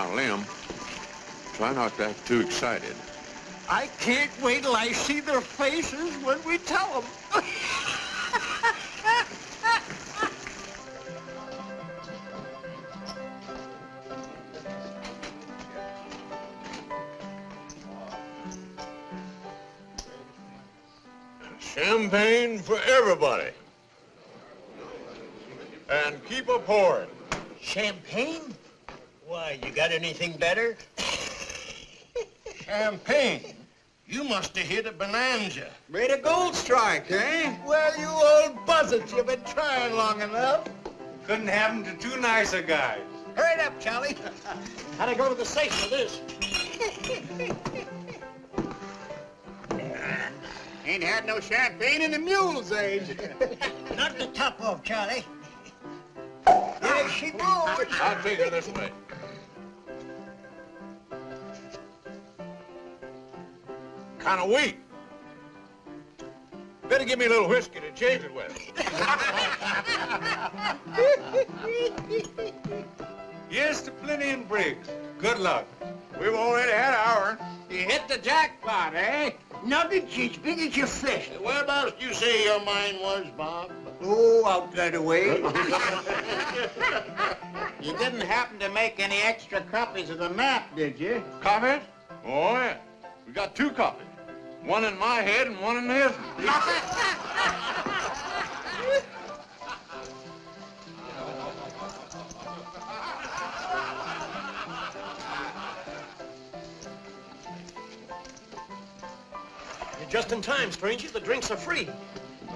on a limb. Try not to act too excited. I can't wait till I see their faces when we tell them. Champagne for everybody. And keep a pouring. Champagne? Why, you got anything better? Champagne? You must have hit a bonanza. Made a gold strike, eh? Well, you old buzzards, you've been trying long enough. Couldn't happen to too nice a guy. Hurry it up, Charlie. How'd I go to the safe for this? Ain't had no champagne in the mule's age. Knock the top off, Charlie. There she goes. I'll take her this way. Kind of weak. Better give me a little whiskey to change it with. Here's to plenty and Briggs. Good luck. We've already had ours. You hit the jackpot, eh? Nuggets as big as your fist. Whereabouts do you say your mine was, Bob? Oh, out that way. You didn't happen to make any extra copies of the map, did you? Copies? Oh, yeah. We got 2 copies. One in my head and one in his. You're just in time, stranger. The drinks are free.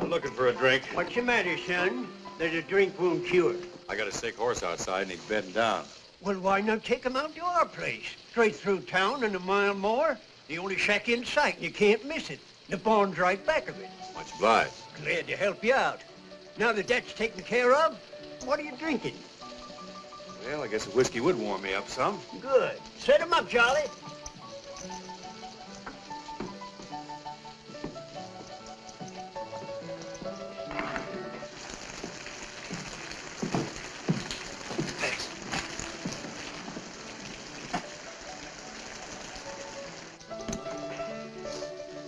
I'm looking for a drink. What's the matter, son? There's a drink won't cure. I got a sick horse outside and he's bedding down. Well, why not take him out to our place? Straight through town and a mile more. The only shack in sight, and you can't miss it. The barn's right back of it. Much obliged. Glad to help you out. Now that that's taken care of, what are you drinking? Well, I guess a whiskey would warm me up some. Good. Set him up, Charlie.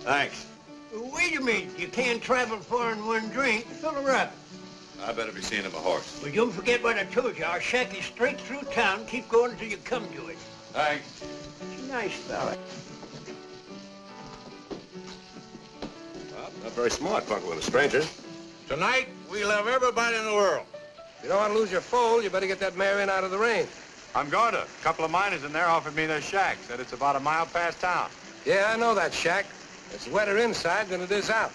Thanks. Wait a minute. You can't travel far in one drink. Fill her up. I better be seeing him a horse. Well, don't forget what I told you. Our shack is straight through town. Keep going until you come to it. Thanks. He's a nice fella. Well, not very smart, bunking with a stranger. Tonight, we love everybody in the world. If you don't want to lose your foal, you better get that mare in out of the rain. I'm going to. A couple of miners in there offered me their shack. Said it's about a mile past town. Yeah, I know that shack. It's wetter inside than it is out.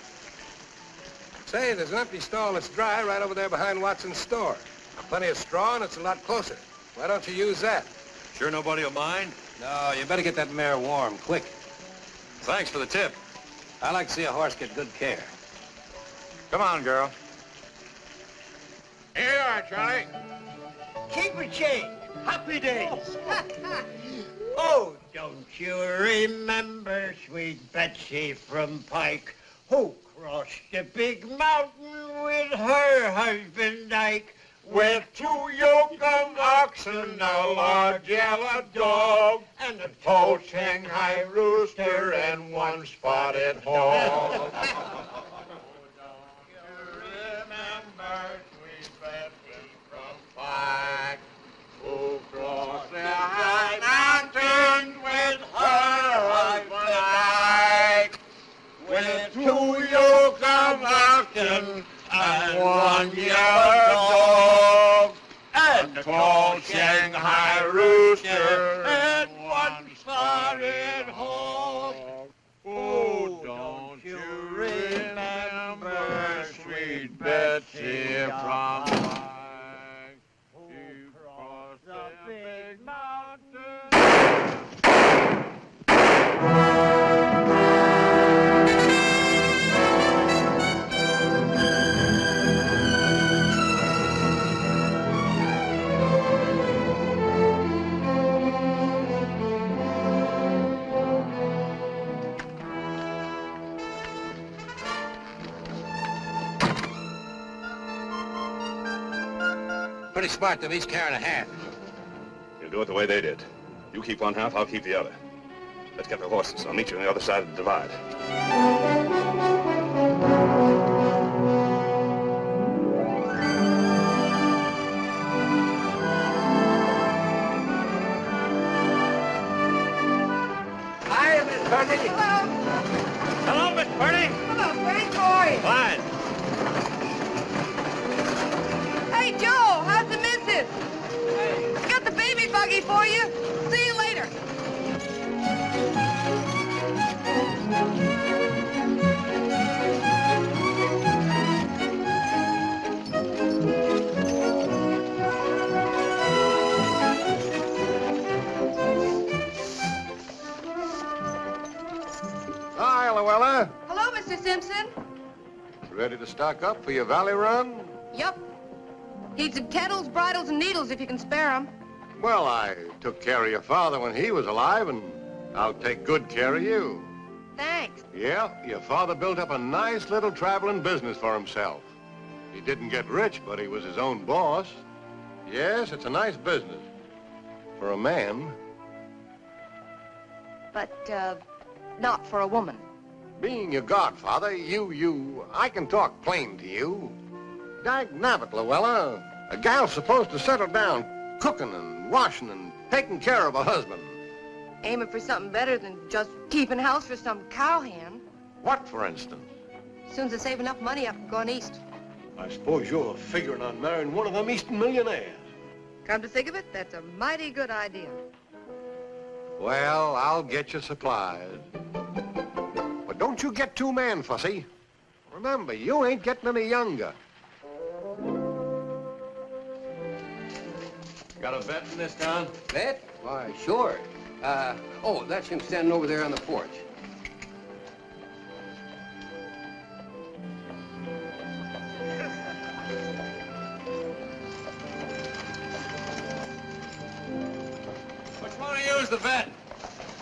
Say, there's an empty stall that's dry right over there behind Watson's store. Plenty of straw, and it's a lot closer. Why don't you use that? Sure nobody will mind? No, you better get that mare warm, quick. Thanks for the tip. I like to see a horse get good care. Come on, girl. Here you are, Charlie. Keep a change. Happy days. Oh, don't you remember sweet Betsy from Pike, who crossed the big mountain with her husband Ike, with 2 yoke of oxen, a large yellow dog, and a tall Shanghai rooster, and 1 spotted hog. Remember sweet Betsy from Pike, who crossed the high mountain with her husband Ike, with 2 yoke of oxen and 1 yellow dog, and a tall Shanghai rooster and 1 spotted hog. Oh, don't you remember sweet Betsy from Pike, who crossed the big mountain? Pretty smart to me, he's carrying a hand. You'll do it the way they did. You keep one half, I'll keep the other. Let's get the horses. I'll meet you on the other side of the divide. Hi, Miss Purdy. Hello. Hello, Miss Purdy. Hello, Frank. How are you? Fine. Hey, Joe, how's the missus? Got the baby buggy for you. See you later. Hi, Luella. Hello, Mr. Simpson. Ready to stock up for your valley run? Yup. Need some kettles, bridles, and needles if you can spare them. Well, I took care of your father when he was alive, and I'll take good care of you. Thanks. Yeah, your father built up a nice little traveling business for himself. He didn't get rich, but he was his own boss. Yes, it's a nice business. For a man. But, not for a woman. Being your godfather, I can talk plain to you. Dagnabbit, Luella. A gal's supposed to settle down cooking and washing and taking care of a husband. Aiming for something better than just keeping house for some cowhand. What, for instance? As soon as I save enough money up, I'm going east. I suppose you're figuring on marrying one of them Eastern millionaires. Come to think of it, that's a mighty good idea. Well, I'll get you supplies. But don't you get too man-fussy. Remember, you ain't getting any younger. Got a vet in this town? Vet? Why, sure. Oh, that's him standing over there on the porch. Which one of you is the vet?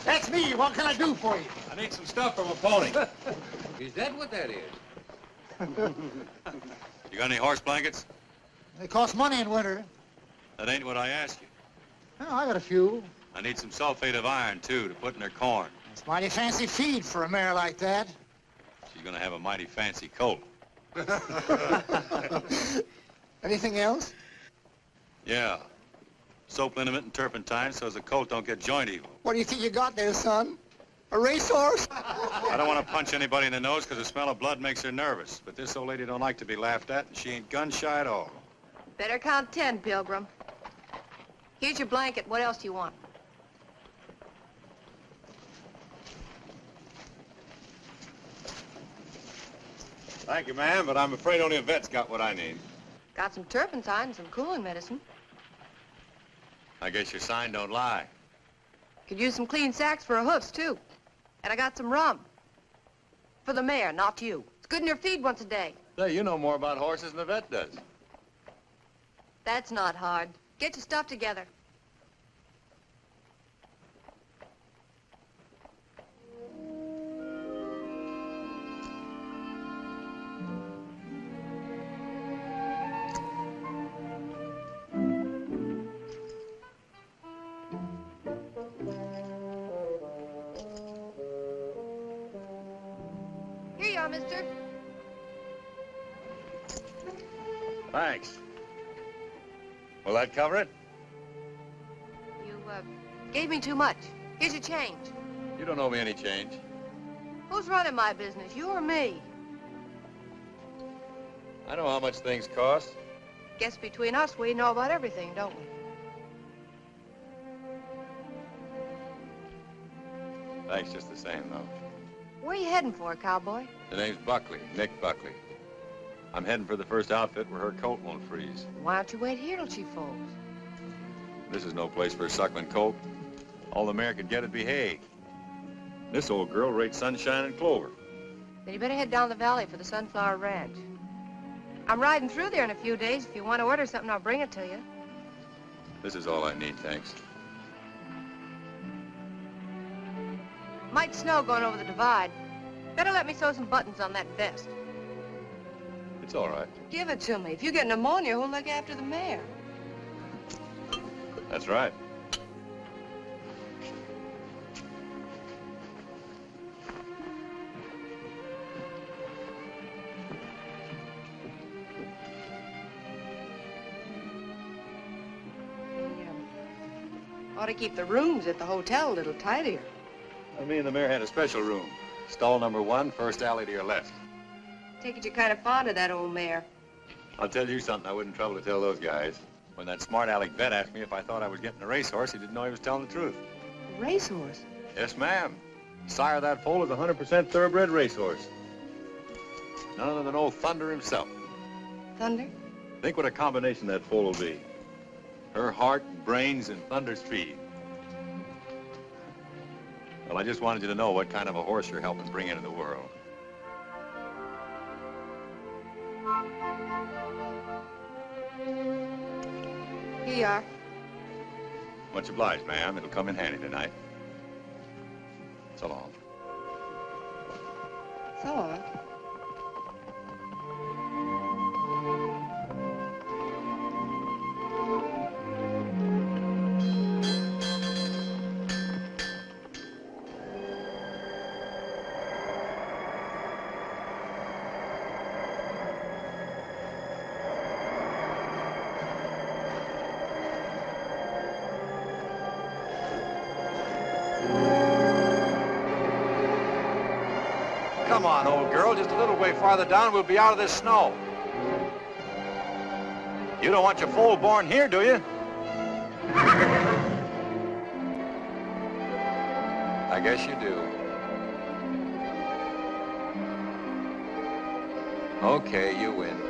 That's me. What can I do for you? I need some stuff from a pony. Is that what that is? You got any horse blankets? They cost money in winter. That ain't what I asked you. Oh, I got a few. I need some sulfate of iron, too, to put in their corn. It's mighty fancy feed for a mare like that. She's gonna have a mighty fancy colt. Anything else? Yeah. Soap liniment and turpentine so as the colt don't get joint evil. What do you think you got there, son? A racehorse? I don't want to punch anybody in the nose because the smell of blood makes her nervous. But this old lady don't like to be laughed at, and she ain't gun shy at all. Better count 10, Pilgrim. Here's your blanket. What else do you want? Thank you, ma'am, but I'm afraid only a vet's got what I need. Got some turpentine and some cooling medicine. I guess your sign don't lie. Could use some clean sacks for her hoofs, too. And I got some rum. For the mare, not you. It's good in your feed once a day. Say, you know more about horses than the vet does. That's not hard. Get your stuff together. Here you are, mister. Thanks. Will that cover it? You, gave me too much. Here's your change. You don't owe me any change. Who's running my business, you or me? I know how much things cost. Guess between us, we know about everything, don't we? Thanks just the same, though. Where are you heading for, cowboy? The name's Buckley, Nick Buckley. I'm heading for the first outfit where her colt won't freeze. Why don't you wait here till she folds? This is no place for a suckling colt. All the mare could get would be hay. This old girl rates sunshine and clover. Then you better head down the valley for the Sunflower Ranch. I'm riding through there in a few days. If you want to order something, I'll bring it to you. This is all I need, thanks. Might snow going over the divide. Better let me sew some buttons on that vest. It's all right. Give it to me. If you get pneumonia, who'll look after the mare? That's right. Ought to keep the rooms at the hotel a little tidier. Well, me and the mayor had a special room. Stall number 1, first alley to your left. Take it you're kind of fond of that old mare. I'll tell you something I wouldn't trouble to tell those guys. When that smart aleck vet asked me if I thought I was getting a racehorse, he didn't know he was telling the truth. A racehorse? Yes, ma'am. The sire of that foal is a 100% thoroughbred racehorse. None other than old Thunder himself. Thunder? Think what a combination that foal will be. Her heart, brains, and Thunder's feed. Well, I just wanted you to know what kind of a horse you're helping bring into the world. Here you are. Much obliged, ma'am. It'll come in handy tonight. So long. So long. Come on, old girl. Just a little way farther down, we'll be out of this snow. You don't want your foal born here, do you? I guess you do. Okay, you win.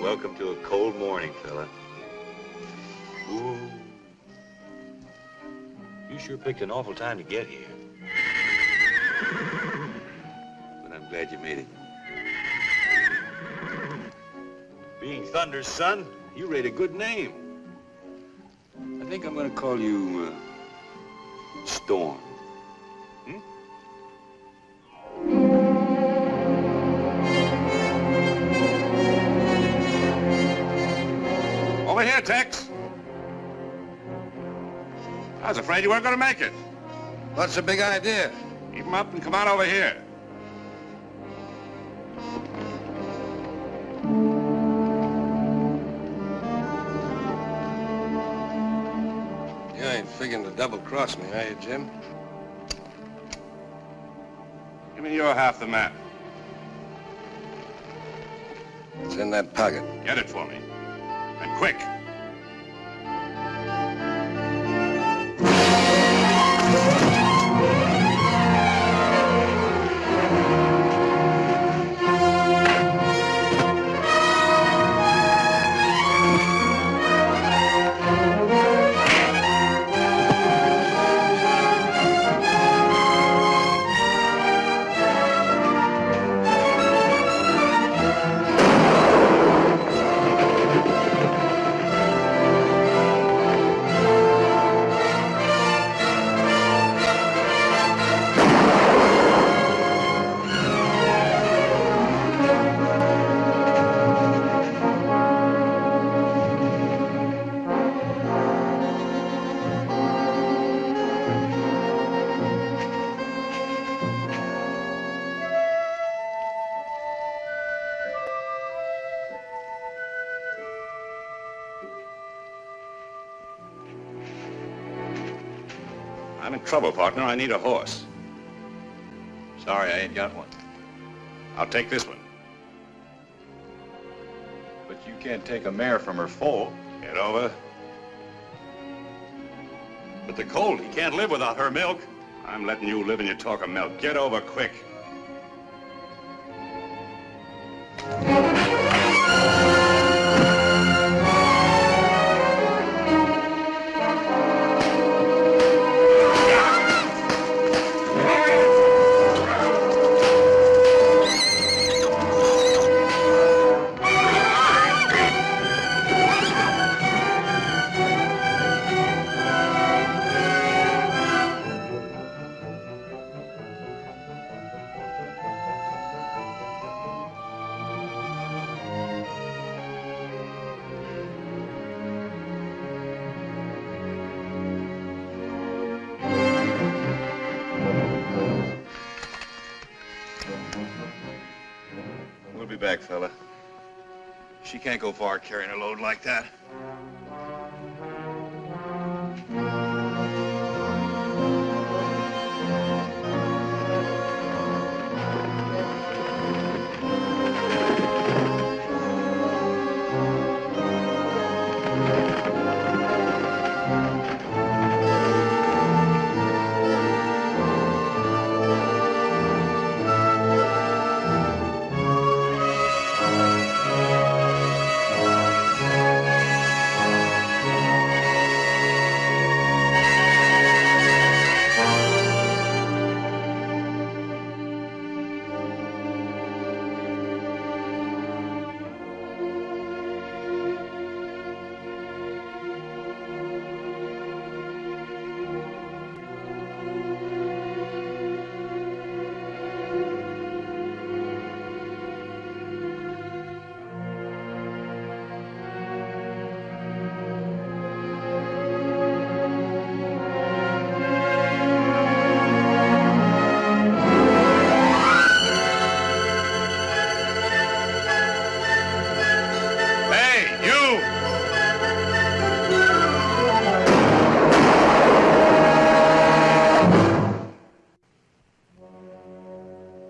Welcome to a cold morning, fella. Ooh. You sure picked an awful time to get here. But I'm glad you made it. Being Thunder's son, you rate a good name. I think I'm gonna call you, Storm. Hmm? Over here, Tex. I was afraid you weren't going to make it. What's the big idea? Keep 'em up and come on over here. You ain't figuring to double-cross me, are you, Jim? Give me your half the map. It's in that pocket. Get it for me. And quick. I'm in trouble, partner. I need a horse. Sorry, I ain't got one. I'll take this one. But you can't take a mare from her foal. Get over. But the colt, he can't live without her milk. I'm letting you live and you talk of milk. Get over quick. be back, fella. She can't go far carrying a load like that.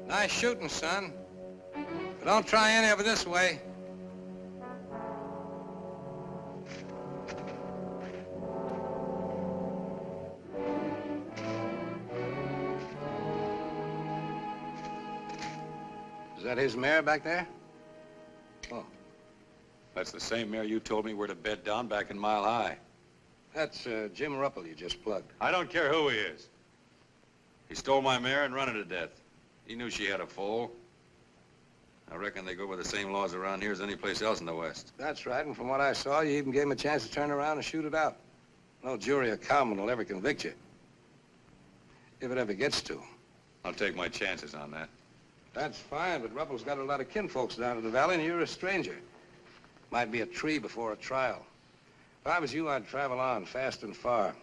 Nice shooting, son. But don't try any of it this way. Is that his mare back there? Oh. That's the same mare you told me where to bed down back in Mile High. That's Jim Ruppel you just plugged. I don't care who he is. He stole my mare and run her to death. He knew she had a foal. I reckon they go by the same laws around here as any place else in the West. That's right, and from what I saw, you even gave him a chance to turn around and shoot it out. No jury or cowman will ever convict you. If it ever gets to. I'll take my chances on that. That's fine, but Ruppel's got a lot of kinfolks down in the valley, and you're a stranger. Might be a tree before a trial. If I was you, I'd travel on, fast and far.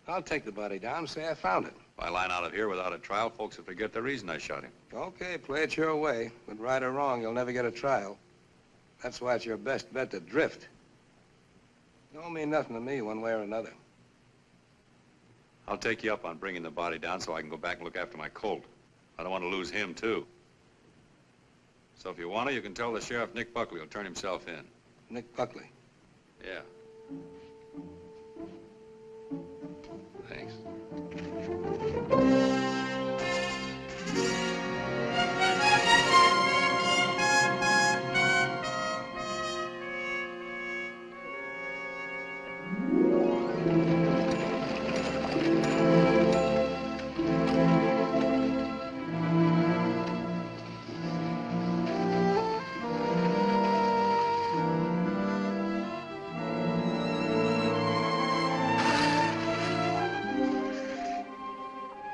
I'll take the body down and say I found it. If I line out of here without a trial, folks will forget the reason I shot him. Okay, play it your way. But right or wrong, you'll never get a trial. That's why it's your best bet to drift. It don't mean nothing to me one way or another. I'll take you up on bringing the body down so I can go back and look after my colt. I don't want to lose him, too. So if you want to, you can tell the sheriff Nick Buckley will turn himself in. Nick Buckley? Yeah. Thanks.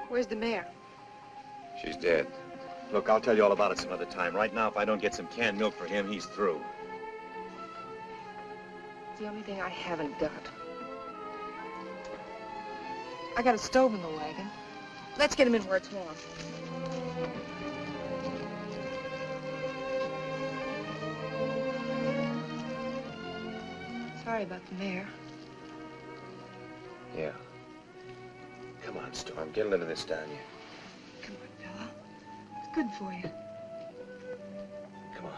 Where's the mare? She's dead. Look, I'll tell you all about it some other time. Right now, if I don't get some canned milk for him, he's through. It's the only thing I haven't got. I got a stove in the wagon. Let's get him in where it's warm. Sorry about the mare. Yeah. Come on, Storm. Get a little of this down you. Come on, fella. It's good for you. Come on.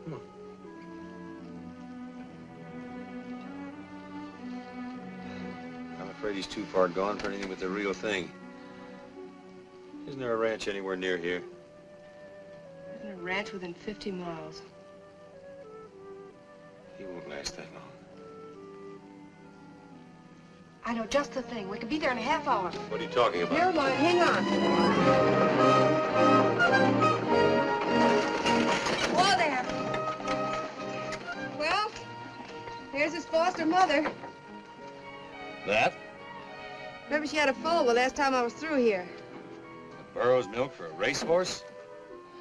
Come on. I'm afraid he's too far gone for anything but the real thing. Isn't there a ranch anywhere near here? There's a ranch within 50 miles. He won't last that long. I know just the thing. We could be there in a half hour. What are you talking about? Never mind. Hang on. Whoa there. Well, here's his foster mother. That? Remember she had a foal the last time I was through here. The Burrows milk for a racehorse?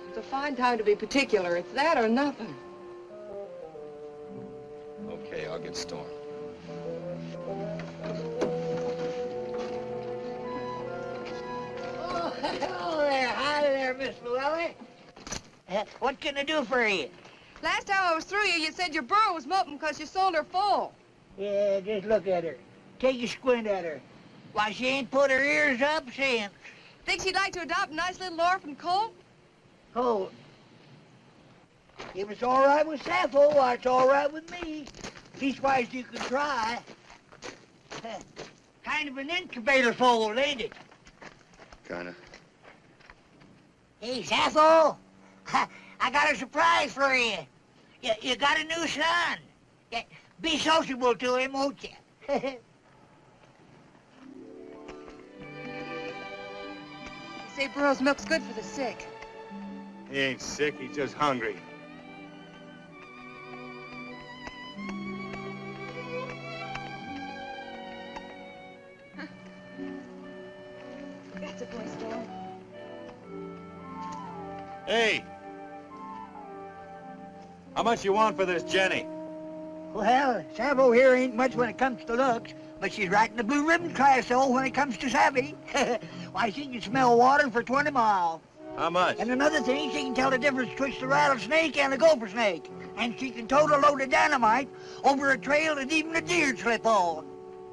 It's a fine time to be particular. It's that or nothing. Okay, I'll get Storm. Oh, hello there. Hi there, there, Miss Luella. What can I do for you? Last time I was through you said your burro was moping because you sold her full. Yeah, just look at her. Take a squint at her. Why, she ain't put her ears up since. Think she'd like to adopt a nice little orphan colt? Oh. If it's all right with Sappho, why, it's all right with me. Leastwise, you can try. Kind of an incubator foal, ain't it? Kinda. Hey, Sappho, I got a surprise for you. You got a new son. Yeah, be sociable to him, won't you? They say burro's milk's good for the sick. He ain't sick, he's just hungry. That's a boy, Storm. Hey! How much you want for this Jenny? Well, Sappho here ain't much when it comes to looks, but she's right in the blue ribbon class, though, when it comes to savvy. Why, she can smell water for 20 miles. How much? And another thing, she can tell the difference between the rattlesnake and the gopher snake. And she can tote a load of dynamite over a trail that even a deer slip on.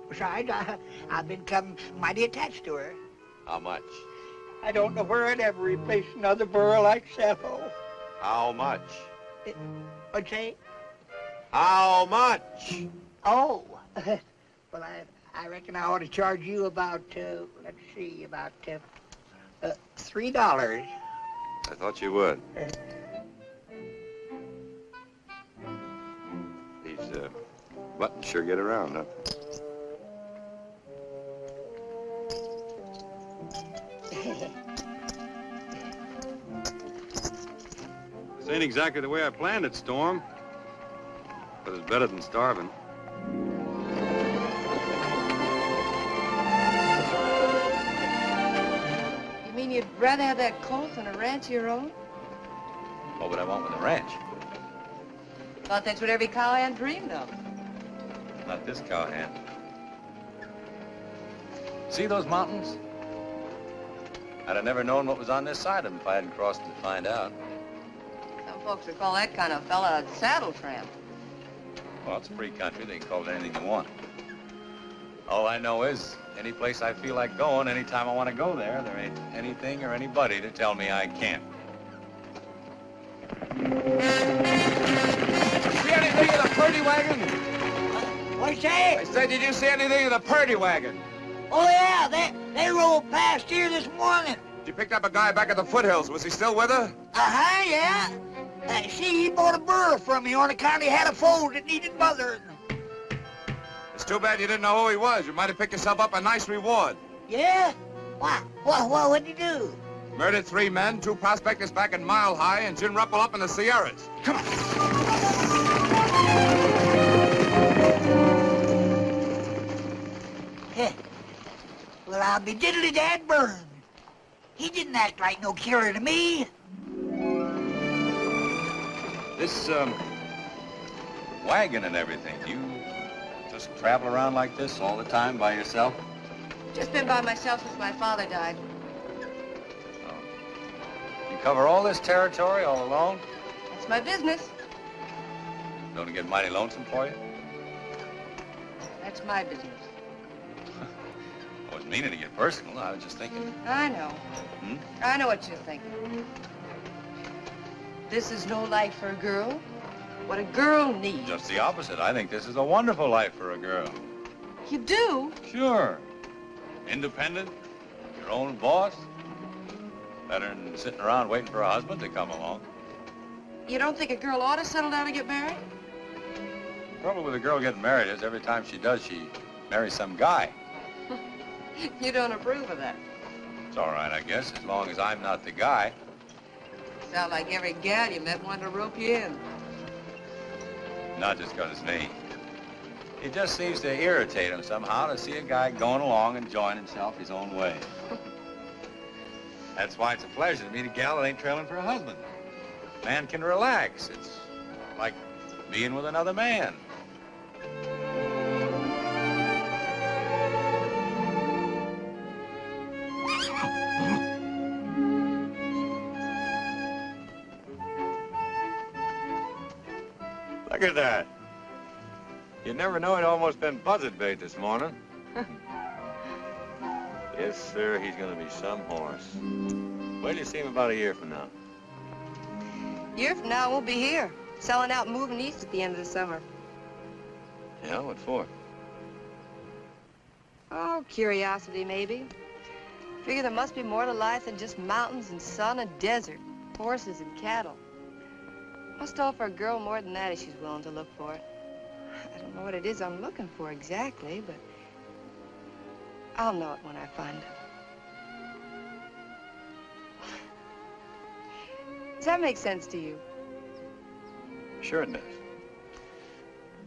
Besides, I've become mighty attached to her. How much? I don't know where I'd ever replace another burro like Sappho. How much? What'd you say? How much? Oh, well, I reckon I ought to charge you about, let's see, about $3. I thought you would. These buttons sure get around, huh? This ain't exactly the way I planned it, Storm. But it's better than starving. You mean you'd rather have that colt than a ranch of your own? What would I want with a ranch? Thought that's what every cowhand dreamed of. Not this cowhand. See those mountains? I'd have never known what was on this side of them if I hadn't crossed to find out. Some folks would call that kind of fella a saddle tramp. Well, it's a free country. They can call it anything they want. All I know is, any place I feel like going, anytime I want to go there, there ain't anything or anybody to tell me I can't. See anything of the Purdy wagon? What's that? I said, did you see anything of the Purdy wagon? Oh, yeah, they rolled past here this morning. She picked up a guy back at the foothills. Was he still with her? Uh-huh, yeah. See, he bought a burro from me on account he had a foal that needed mothering. It's too bad you didn't know who he was. You might have picked yourself up a nice reward. Yeah? Why, what'd he do? Murdered 3 men, 2 prospectors back in Mile High, and Jim Ruppel up in the Sierras. Come on. Well, I'll be diddly-dad burned. He didn't act like no killer to me. This, wagon and everything, you just travel around like this all the time by yourself? Just been by myself since my father died. Oh. You cover all this territory all alone? That's my business. Don't it get mighty lonesome for you? That's my business. I wasn't meaning to get personal. I was just thinking. I know. Hmm? I know what you're thinking. This is no life for a girl. What a girl needs. Just the opposite. I think this is a wonderful life for a girl. You do? Sure. Independent, your own boss. Better than sitting around waiting for a husband to come along. You don't think a girl ought to settle down and get married? The trouble with a girl getting married is every time she does, she marries some guy. You don't approve of that. It's all right, I guess, as long as I'm not the guy. Sound like every gal you met wanted to rope you in. Not just 'cause it's me. It just seems to irritate him somehow to see a guy going along enjoying himself his own way. That's why it's a pleasure to meet a gal that ain't trailing for a husband. Man can relax. It's like being with another man. Look at that. You'd never know he'd almost been buzzard bait this morning. Yes, sir, he's gonna be some horse. Wait till you see him about a year from now. A year from now, I won't be here. Selling out and moving east at the end of the summer. Yeah, what for? Oh, curiosity, maybe. Figure there must be more to life than just mountains and sun and desert, horses and cattle. Must offer a girl more than that if she's willing to look for it. I don't know what it is I'm looking for exactly, but I'll know it when I find it. Does that make sense to you? Sure it does.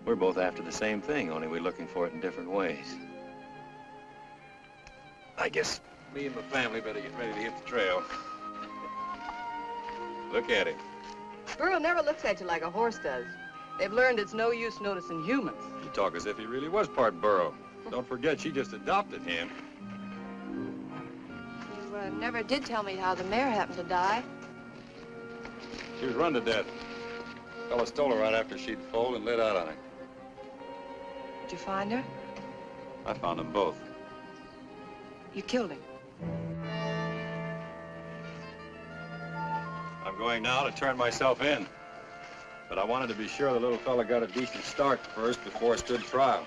We're both after the same thing, only we're looking for it in different ways. I guess me and my family better get ready to hit the trail. Look at him. Burro never looks at you like a horse does. They've learned it's no use noticing humans. You talk as if he really was part burro. Don't forget, she just adopted him. You never did tell me how the mare happened to die. She was run to death. Fella stole her right after she'd foaled and lit out on her. Did you find her? I found them both. You killed him. I'm going now to turn myself in. But I wanted to be sure the little fella got a decent start first before I stood trial.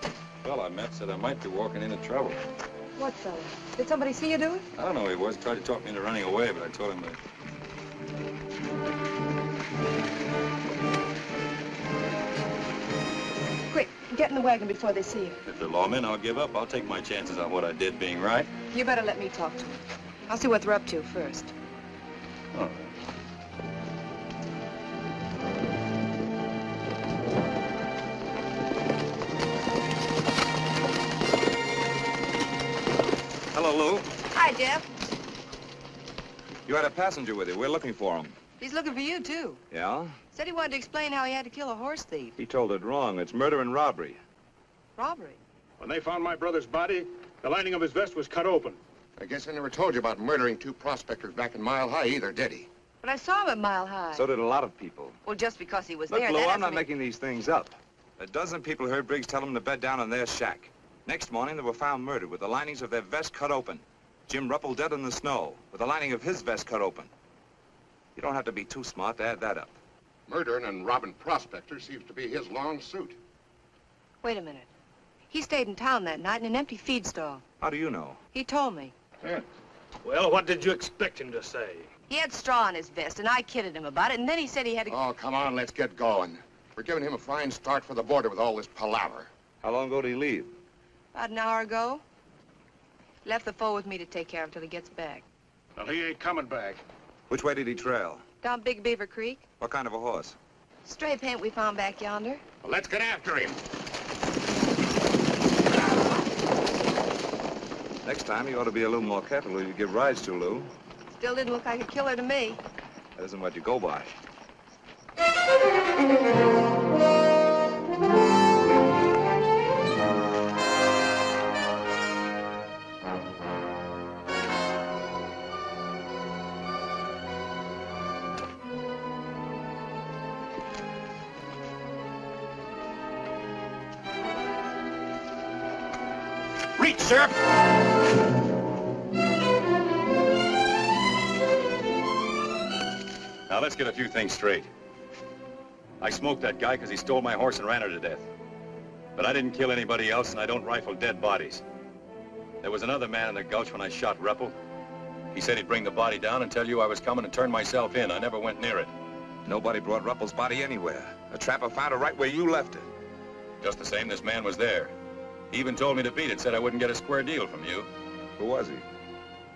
The fella I met said I might be walking into trouble. What fella? Did somebody see you do it? I don't know who he was. Tried to talk me into running away, but I told him that. Quick, get in the wagon before they see you. If they're lawmen, I'll give up. I'll take my chances on what I did being right. You better let me talk to them. I'll see what they're up to first. All right. Hello, Lou. Hi, Jeff. You had a passenger with you. We're looking for him. He's looking for you, too. Yeah? Said he wanted to explain how he had to kill a horse thief. He told it wrong. It's murder and robbery. Robbery? When they found my brother's body, the lining of his vest was cut open. I guess I never told you about murdering 2 prospectors back in Mile High either, did he? But I saw him at Mile High. So did a lot of people. Well, just because he was Look, there, Lou, that I'm not doesn't making these things up. A dozen people heard Briggs tell them to bed down in their shack. Next morning, they were found murdered with the linings of their vest cut open. Jim Ruppel dead in the snow, with the lining of his vest cut open. You don't have to be too smart to add that up. Murdering and robbing prospectors seems to be his long suit. Wait a minute. He stayed in town that night in an empty feed stall. How do you know? He told me. Yeah. Well, what did you expect him to say? He had straw in his vest, and I kidded him about it, and then he said he had to... Oh, come on, let's get going. We're giving him a fine start for the border with all this palaver. How long ago did he leave? About an hour ago. Left the foal with me to take care of till he gets back. Well, he ain't coming back. Which way did he trail? Down Big Beaver Creek. What kind of a horse? Stray paint we found back yonder. Well, let's get after him. Next time, you ought to be a little more careful who you give rides to, Lou. Still didn't look like a killer to me. That isn't what you go by. Reach, sir! Now, let's get a few things straight. I smoked that guy because he stole my horse and ran her to death. But I didn't kill anybody else, and I don't rifle dead bodies. There was another man in the gulch when I shot Ruppel. He said he'd bring the body down and tell you I was coming and turn myself in. I never went near it. Nobody brought Ruppel's body anywhere. A trapper found it right where you left it. Just the same, this man was there. He even told me to beat it, said I wouldn't get a square deal from you. Who was he?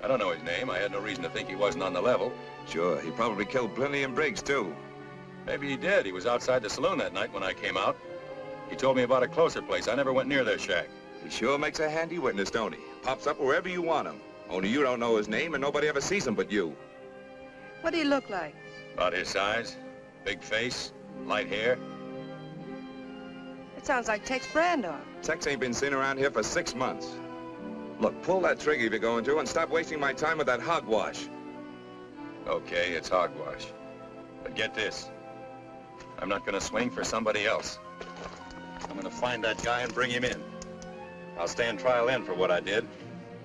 I don't know his name. I had no reason to think he wasn't on the level. Sure, he probably killed Plenty and Briggs, too. Maybe he did. He was outside the saloon that night when I came out. He told me about a closer place. I never went near their shack. He sure makes a handy witness, don't he? Pops up wherever you want him. Only you don't know his name and nobody ever sees him but you. What do he look like? About his size. Big face, light hair. It sounds like Tex Brandon. Tex ain't been seen around here for 6 months. Look, pull that trigger if you're going to and stop wasting my time with that hogwash. Okay, it's hogwash. But get this. I'm not going to swing for somebody else. I'm going to find that guy and bring him in. I'll stand trial in for what I did.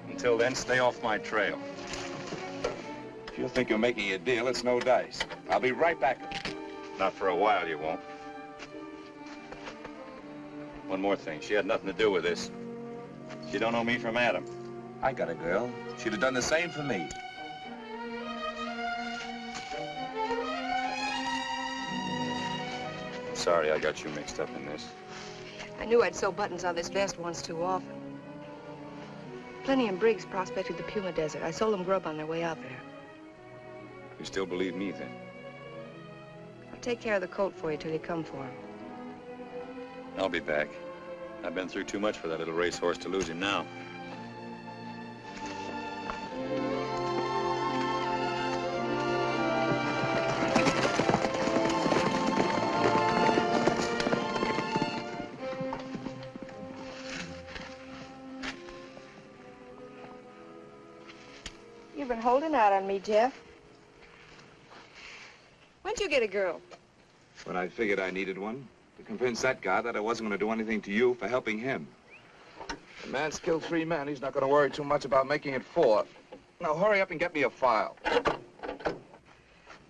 Until then, stay off my trail. If you think you're making a deal, it's no dice. I'll be right back. Not for a while, you won't. One more thing. She had nothing to do with this. She don't know me from Adam. I got a girl. She'd have done the same for me. I'm sorry I got you mixed up in this. I knew I'd sew buttons on this vest once too often. Plenty and Briggs prospected the Puma Desert. I sold them grub on their way out there. You still believe me, then? I'll take care of the coat for you till you come for him. I'll be back. I've been through too much for that little racehorse to lose him now. You've been holding out on me, Jeff. When'd you get a girl? When I figured I needed one, to convince that guy that I wasn't going to do anything to you for helping him. The man's killed 3 men. He's not going to worry too much about making it 4. Now, hurry up and get me a file.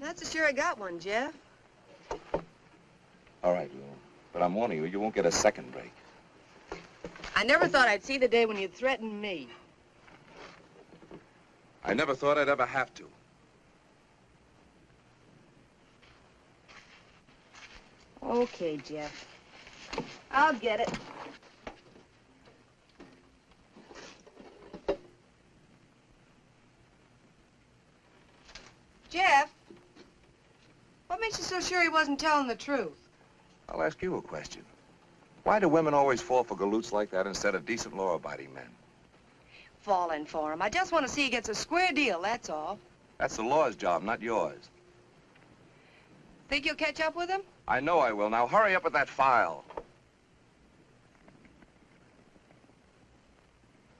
Not so sure I got one, Jeff. All right, Lou. But I'm warning you, you won't get a second break. I never thought I'd see the day when you'd threaten me. I never thought I'd ever have to. Okay, Jeff. I'll get it. Jeff, what makes you so sure he wasn't telling the truth? I'll ask you a question. Why do women always fall for galoots like that instead of decent, law-abiding men? Falling for him. I just want to see he gets a square deal, that's all. That's the law's job, not yours. Think you'll catch up with him? I know I will. Now hurry up with that file.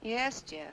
Yes, Jeff.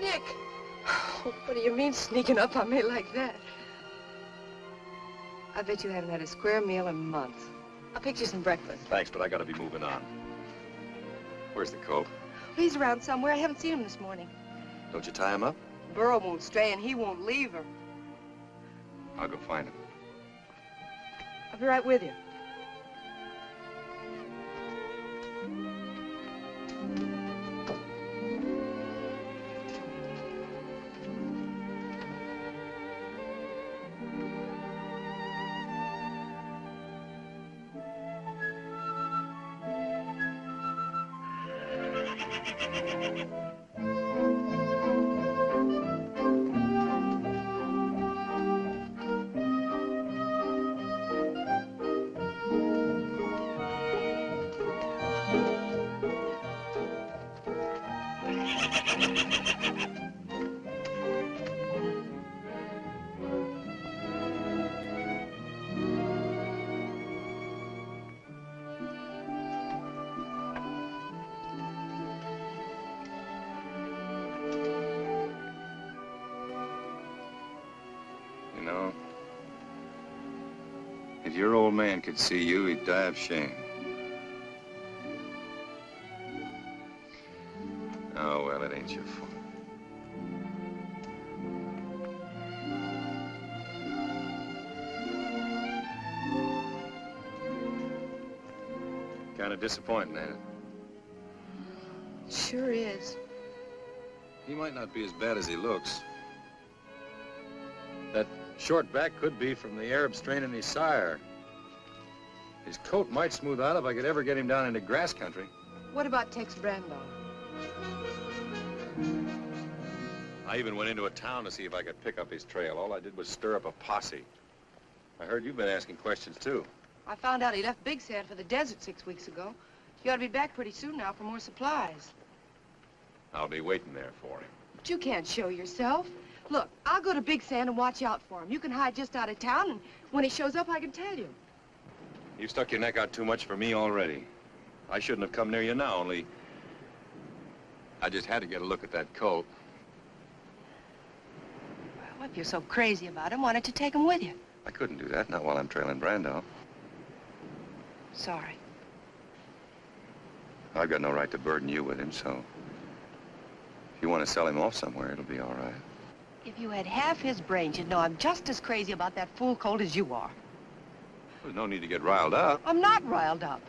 Nick! Oh, what do you mean sneaking up on me like that? I bet you haven't had a square meal in months. I'll pick you some breakfast. Thanks, but I gotta be moving on. Where's the colt? He's around somewhere. I haven't seen him this morning. Don't you tie him up? Burro won't stray and he won't leave her. I'll go find him. I'll be right with you. If your old man could see you, he'd die of shame. Oh, well, it ain't your fault. Kind of disappointing, ain't it? Sure is. He might not be as bad as he looks. That short back could be from the Arab strain in his sire. His coat might smooth out if I could ever get him down into grass country. What about Tex Brando? I even went into a town to see if I could pick up his trail. All I did was stir up a posse. I heard you've been asking questions, too. I found out he left Big Sand for the desert 6 weeks ago. He ought to be back pretty soon now for more supplies. I'll be waiting there for him. But you can't show yourself. Look, I'll go to Big Sand and watch out for him. You can hide just out of town, and when he shows up, I can tell you. You've stuck your neck out too much for me already. I shouldn't have come near you now, only I just had to get a look at that colt. Well, if you're so crazy about him, why don't you take him with you? I couldn't do that, not while I'm trailing Brando. Sorry. I've got no right to burden you with him, so if you want to sell him off somewhere, it'll be all right. If you had half his brains, you'd know I'm just as crazy about that fool colt as you are. There's no need to get riled up. I'm not riled up.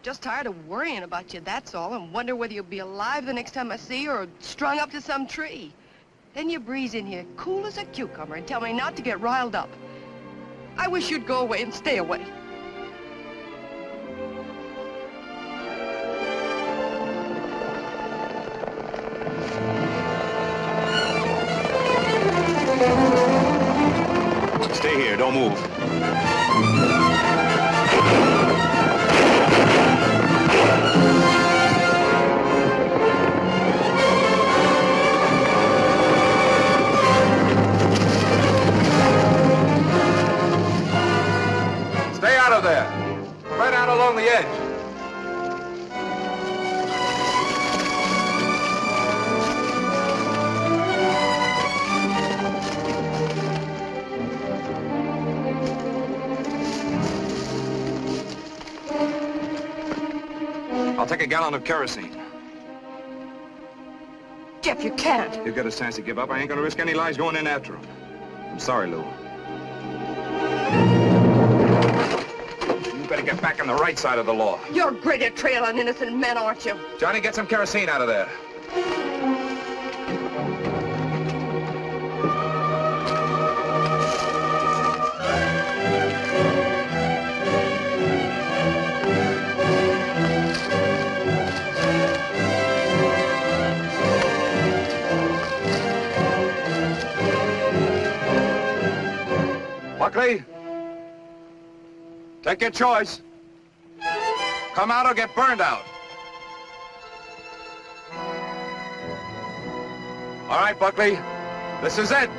Just tired of worrying about you, that's all, and wonder whether you'll be alive the next time I see you or strung up to some tree. Then you breeze in here cool as a cucumber and tell me not to get riled up. I wish you'd go away and stay away. Stay here, don't move. Stay out of there. Right out along the edge. I'll take a gallon of kerosene. Jeff, you can't. He'll get a chance to give up. I ain't gonna risk any lives going in after him. I'm sorry, Lou. You better get back on the right side of the law. You're great at trailing innocent men, aren't you? Johnny, get some kerosene out of there. Buckley, take your choice. Come out or get burned out. All right, Buckley, this is it.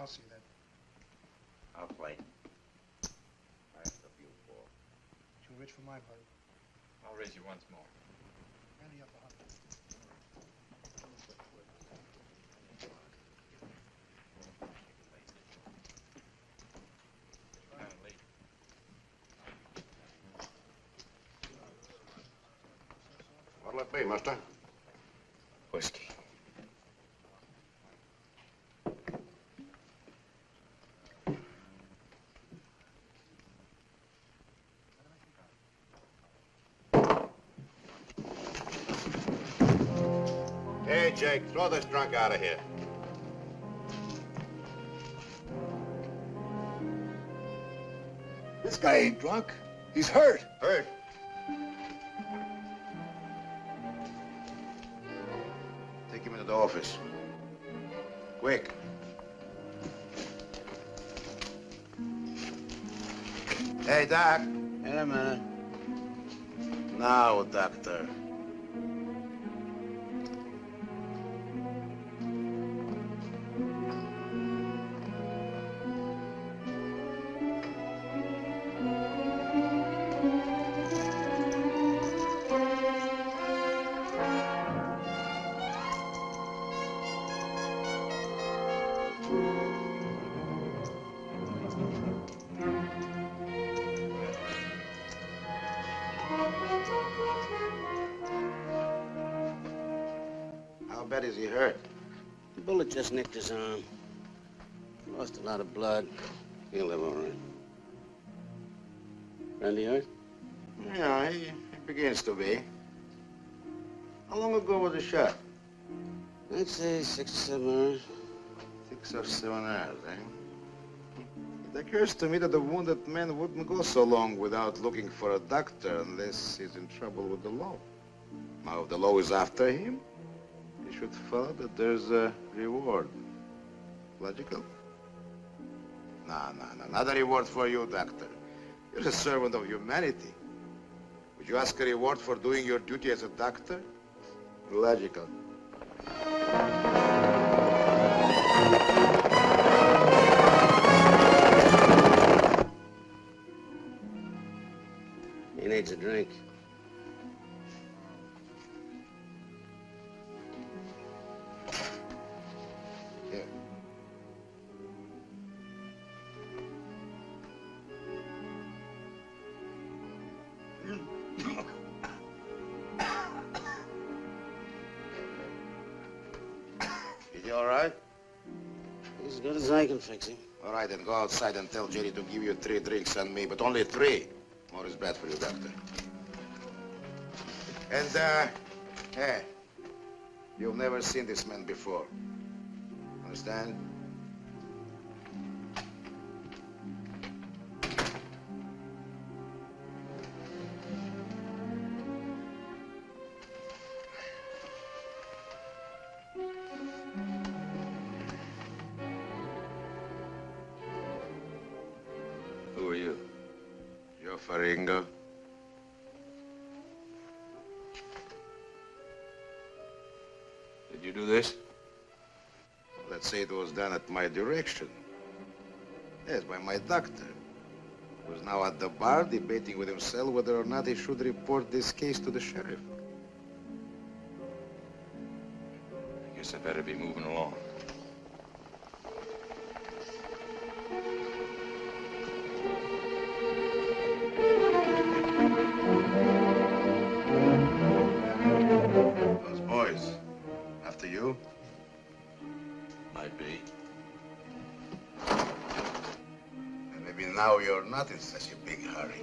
I'll see that. I'll play. That's the view, Paul. Too rich for my blood. I'll raise you once more. Ante up 100. What'll it be, mister? Whiskey. Hey, Jake, throw this drunk out of here. This guy ain't drunk. He's hurt. Hurt? Take him into the office. Quick. Hey, Doc. In a minute. Now, doctor. How bad is he hurt? The bullet just nicked his arm. Lost a lot of blood. He'll live all right. Randy hurt? Yeah, he begins to be. How long ago was the shot? I'd say 6 or 7 hours. 6 or 7 hours, eh? It occurs to me that the wounded man wouldn't go so long without looking for a doctor unless he's in trouble with the law. Now, if the law is after him, he should follow that there's a reward. Logical? No, not a reward for you, doctor. You're a servant of humanity. Would you ask a reward for doing your duty as a doctor? Logical. He needs a drink. Here. Is he all right? He's as good as I can fix him. All right, then go outside and tell Jerry to give you 3 drinks on me, but only 3. More is bad for you, doctor. And, hey, you've never seen this man before. Understand? Who are you? Joe Faringo. Did you do this? Let's say it was done at my direction. Yes, by my doctor. He was now at the bar debating with himself whether or not he should report this case to the sheriff. I guess I better be moving along. Those boys, after you? Might be. And maybe now you're not in such a big hurry.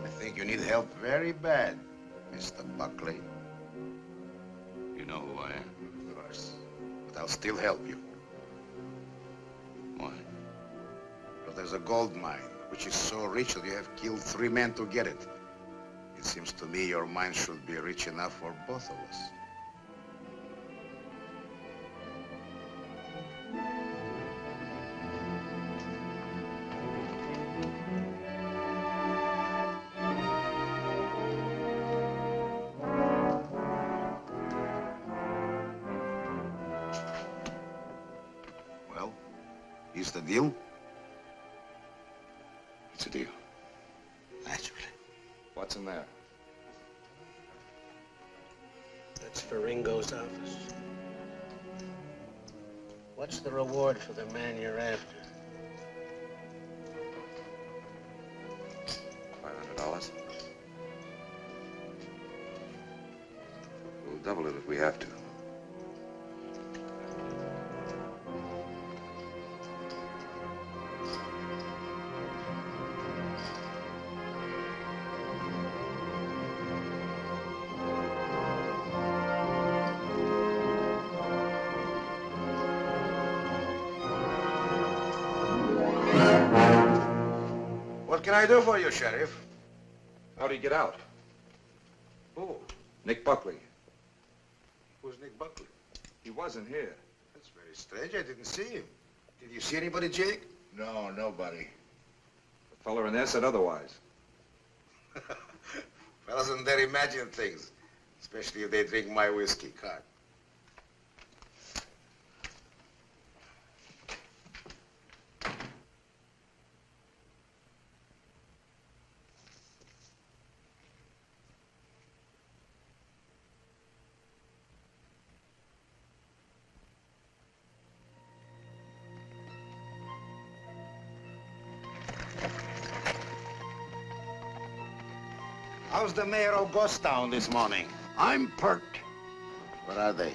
I think you need help very bad, Mr. Buckley. You know who I am. Of course. But I'll still help you. Why? Because there's a gold mine, which is so rich that you have killed 3 men to get it. It seems to me your mine should be rich enough for both of us. Is it a deal? It's a deal. Naturally. What's in there? That's for Ringo's office. What's the reward for the man you're after? $500. We'll double it if we have to. What can I do for you, Sheriff? How'd he get out? Who? Nick Buckley. Who's Nick Buckley? He wasn't here. That's very strange. I didn't see him. Did you see anybody, Jake? No, nobody. The fella in there said otherwise. Fellas in there imagine things, especially if they drink my whiskey. Cut. How's the mayor of Ghostown this morning? I'm perked. Where are they?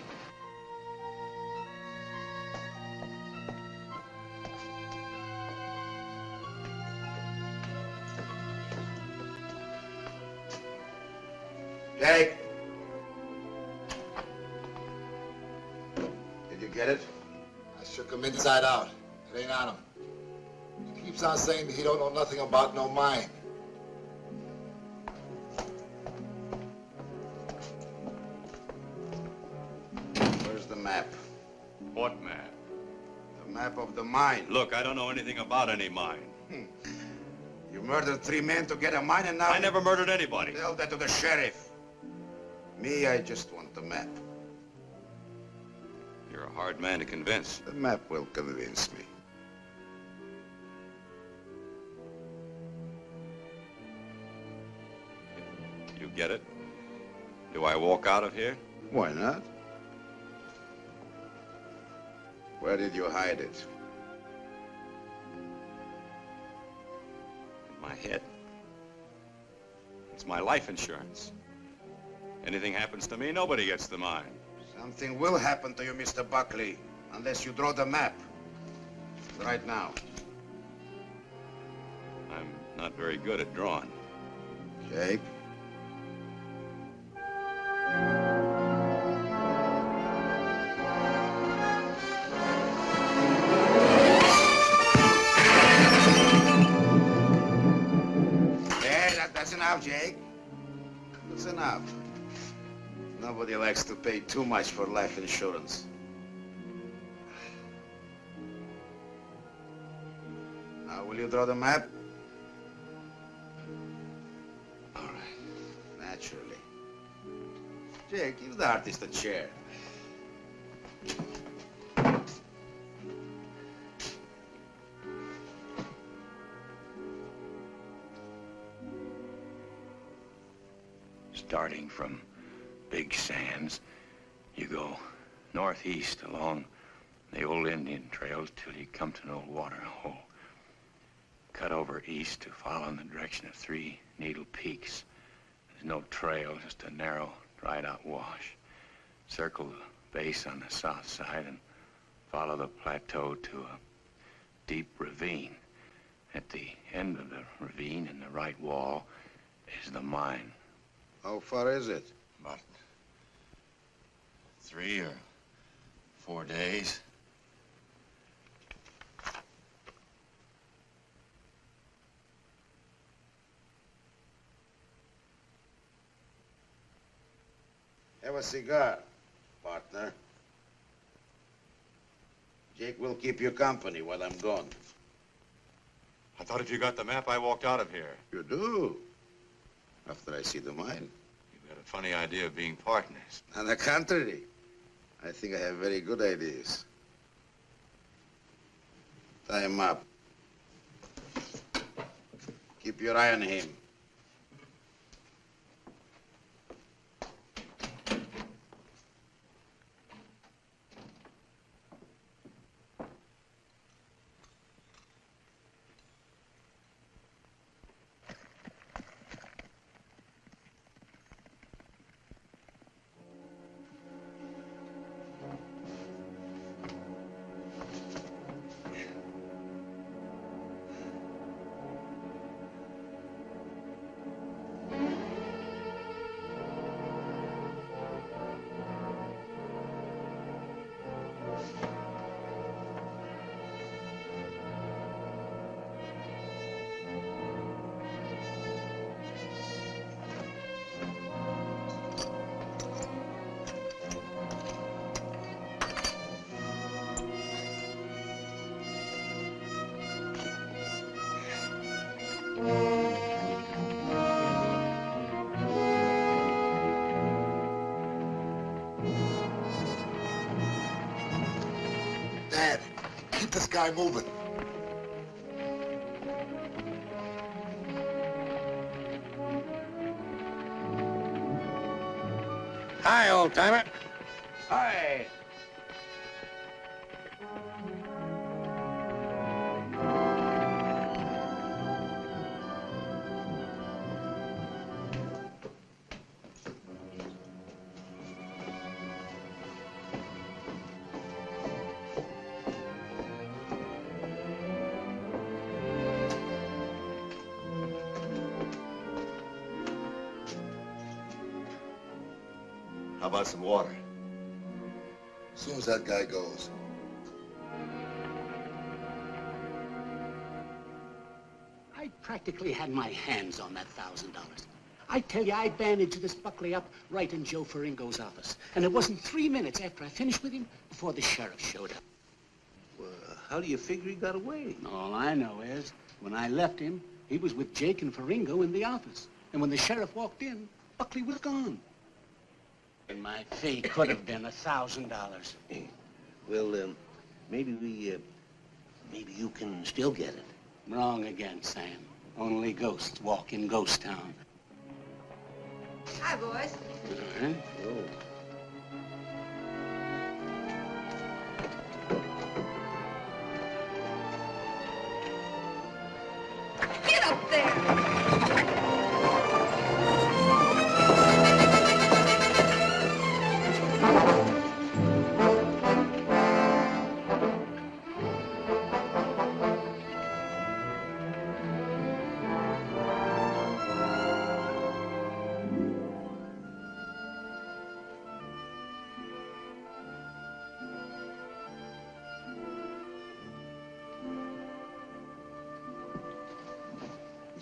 Jake! Did you get it? I shook him inside out. It ain't on him. He keeps on saying that he don't know nothing about no mine. Where's the map? What map? The map of the mine. Look, I don't know anything about any mine. You murdered 3 men to get a mine and now... I never murdered anybody. Tell that to the sheriff. Me, I just want the map. You're a hard man to convince. The map will convince me. You get it? Do I walk out of here? Why not? Where did you hide it? In my head. It's my life insurance. Anything happens to me, nobody gets the mine. Something will happen to you, Mr. Buckley, unless you draw the map. Right now. I'm not very good at drawing. Jake? That's enough, Jake. That's enough. Nobody likes to pay too much for life insurance. Now, will you draw the map? All right. Naturally. Jake, give the artist a chair. Starting from Big Sands, you go northeast along the old Indian trails till you come to an old water hole. Cut over east to follow in the direction of 3 Needle Peaks. There's no trail, just a narrow, dried-out wash. Circle the base on the south side and follow the plateau to a deep ravine. At the end of the ravine, in the right wall, is the mine. How far is it? About 3 or 4 days. Have a cigar, partner. Jake will keep you company while I'm gone. I thought if you got the map, I walked out of here. You do? After I see the mine? You've got a funny idea of being partners. On the contrary, I think I have very good ideas. Tie him up. Keep your eye on him. Dad, keep this guy moving. Hi, old-timer. Hi. How about some water? As soon as that guy goes. I practically had my hands on that $1,000. I tell you, I bandaged this Buckley up right in Joe Ferringo's office. And it wasn't 3 minutes after I finished with him before the sheriff showed up. Well, how do you figure he got away? All I know is, when I left him, he was with Jake and Ferringo in the office. And when the sheriff walked in, Buckley was gone. And my fee could have been $1,000. Well, maybe you can still get it. Wrong again, Sam. Only ghosts walk in Ghost Town. Hi, boys. All right. Oh. Get up there!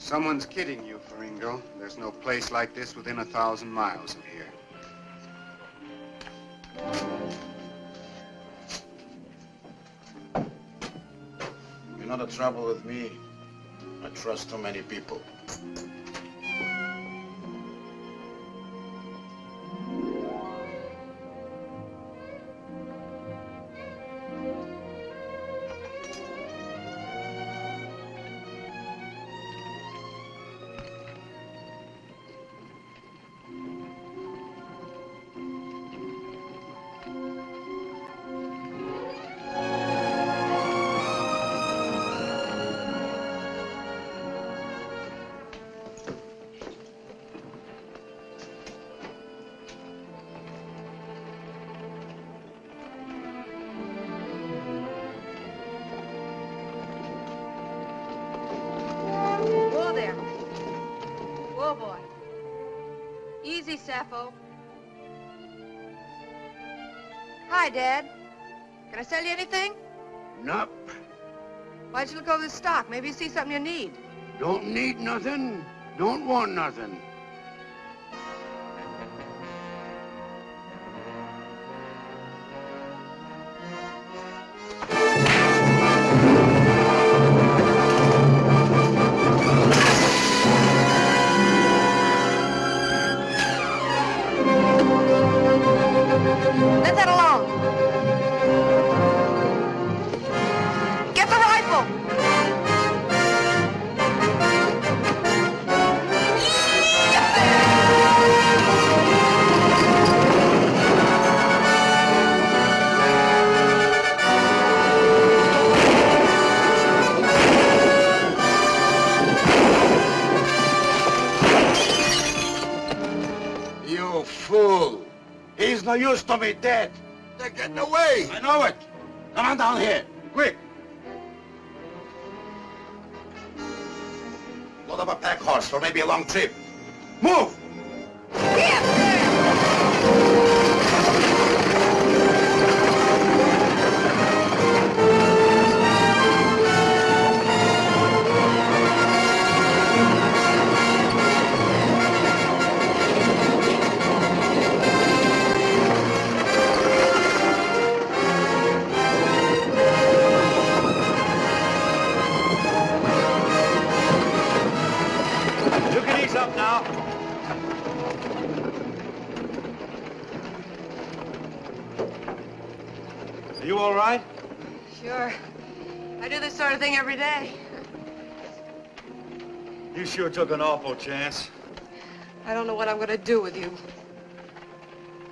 Someone's kidding you, Ferringo. There's no place like this within 1,000 miles of here. You know the trouble with me? I trust too many people. Easy, Sappho. Hi, Dad. Can I sell you anything? Nope. Why'd you look over the stock? Maybe you see something you need. Don't need nothing. Don't want nothing. Let that alone. Get the rifle. fool. He's no use to me dead. They're getting away. I know it. Come on down here, quick. Load up a pack horse for maybe a long trip. Move! You can ease up now. Are you all right? Sure. I do this sort of thing every day. You sure took an awful chance. I don't know what I'm going to do with you.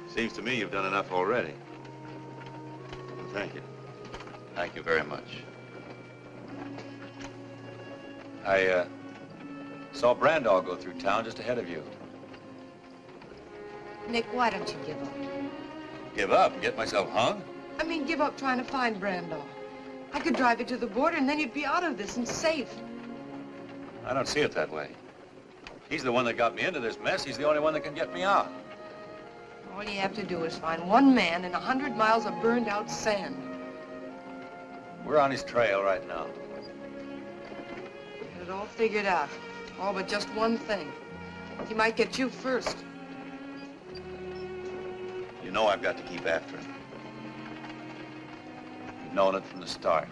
Seems to me you've done enough already. Well, thank you. Thank you very much. I saw Brandall go through town just ahead of you. Nick, why don't you give up? Give up and get myself hung? I mean, give up trying to find Brandall. I could drive you to the border and then you'd be out of this and safe. I don't see it that way. He's the one that got me into this mess. He's the only one that can get me out. All you have to do is find one man in 100 miles of burned out sand. We're on his trail right now. Get it all figured out. All but just one thing. He might get you first. You know I've got to keep after him. You've known it from the start.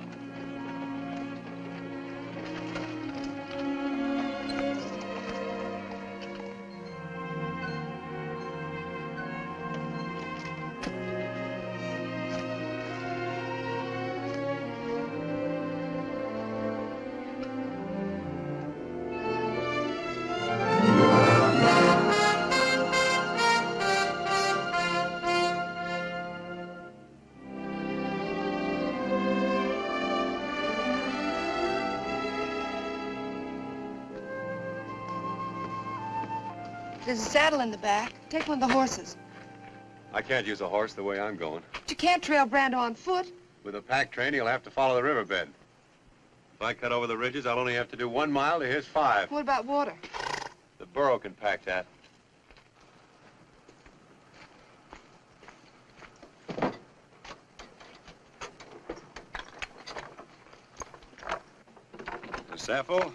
There's a saddle in the back. Take one of the horses. I can't use a horse the way I'm going. But you can't trail Brando on foot. With a pack train, he'll have to follow the riverbed. If I cut over the ridges, I'll only have to do 1 mile to his 5. What about water? The burro can pack that. Miss Sappho,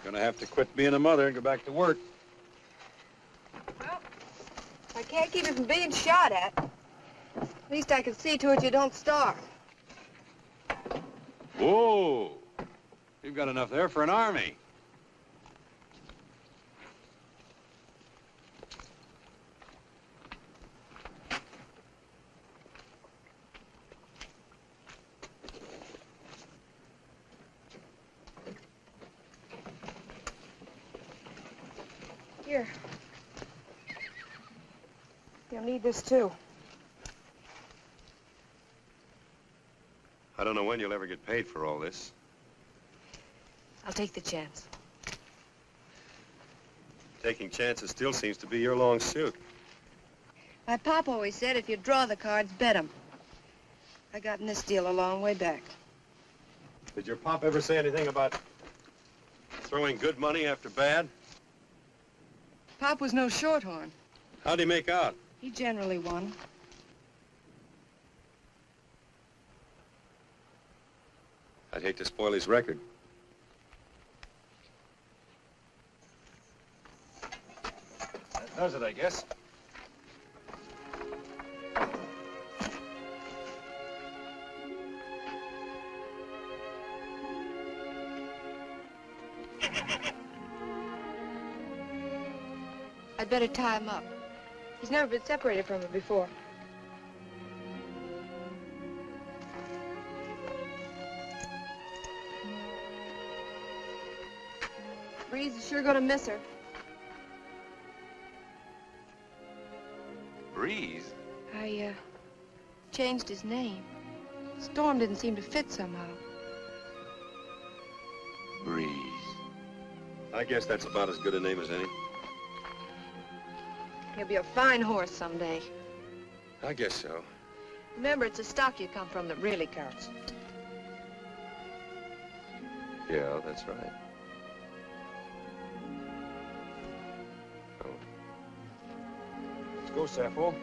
gonna have to quit being a mother and go back to work. I can't keep you from being shot at. At least I can see to it you don't starve. Whoa! You've got enough there for an army. Here. You'll need this, too. I don't know when you'll ever get paid for all this. I'll take the chance. Taking chances still seems to be your long suit. My pop always said if you draw the cards, bet 'em. I got in this deal a long way back. Did your pop ever say anything about throwing good money after bad? Pop was no shorthorn. How'd he make out? He generally won. I'd hate to spoil his record. That does it, I guess. I'd better tie him up. He's never been separated from her before. Breeze is sure gonna miss her. Breeze? I, changed his name. Storm didn't seem to fit somehow. Breeze. I guess that's about as good a name as any. He'll be a fine horse someday. I guess so. Remember, it's the stock you come from that really counts. Yeah, that's right. Let's go, Sappho.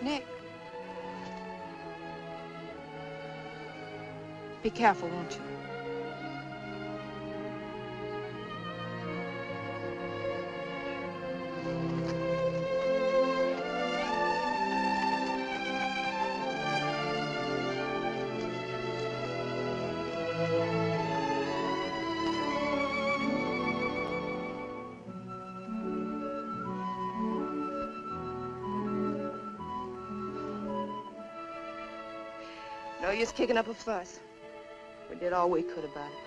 Nick. Be careful, won't you? No use kicking up a fuss. We did all we could about it.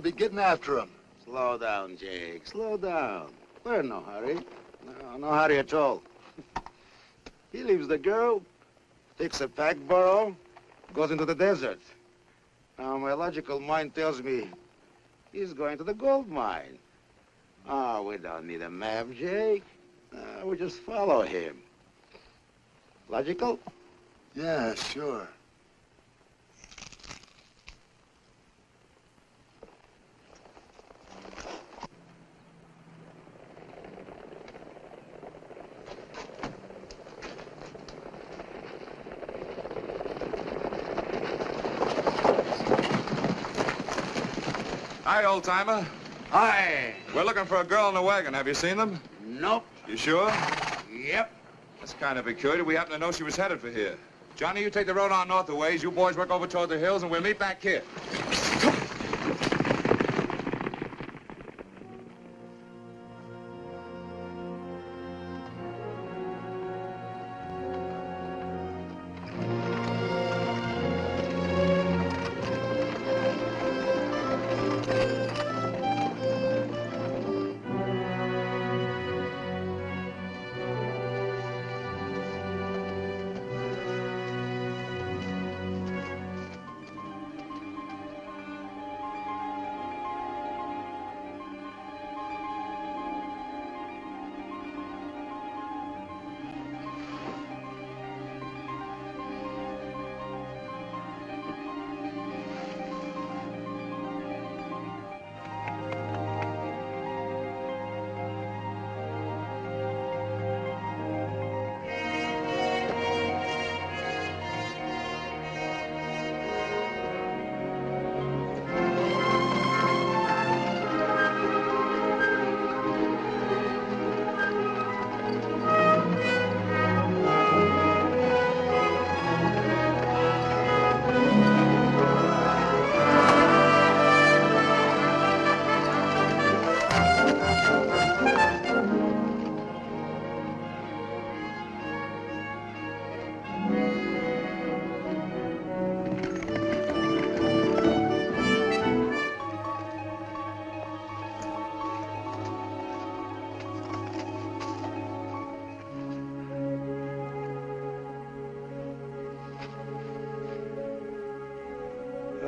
Be getting after him. Slow down, Jake. Slow down. We're in no hurry. No hurry at all. He leaves the girl, takes a pack burro, goes into the desert. Now, my logical mind tells me he's going to the gold mine. Oh, we don't need a map, Jake. We just follow him. Logical? Yeah, sure. Hi, old-timer. Hi. We're looking for a girl in a wagon. Have you seen them? Nope. You sure? Yep. That's kind of peculiar. We happen to know she was headed for here. Johnny, you take the road on north a ways. You boys work over toward the hills, and we'll meet back here.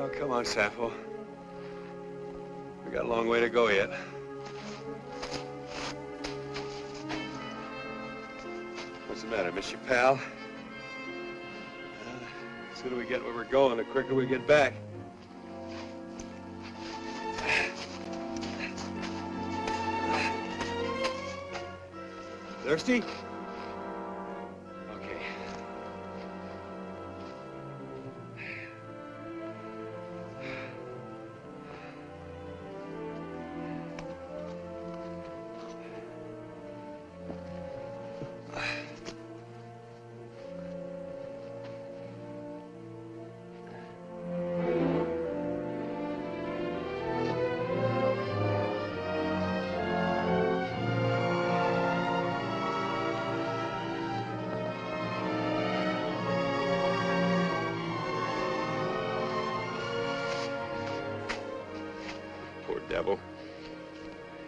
Oh, come on, Sappho. We got a long way to go yet. What's the matter, miss you, pal? The sooner we get where we're going, the quicker we get back. Thirsty? Okay.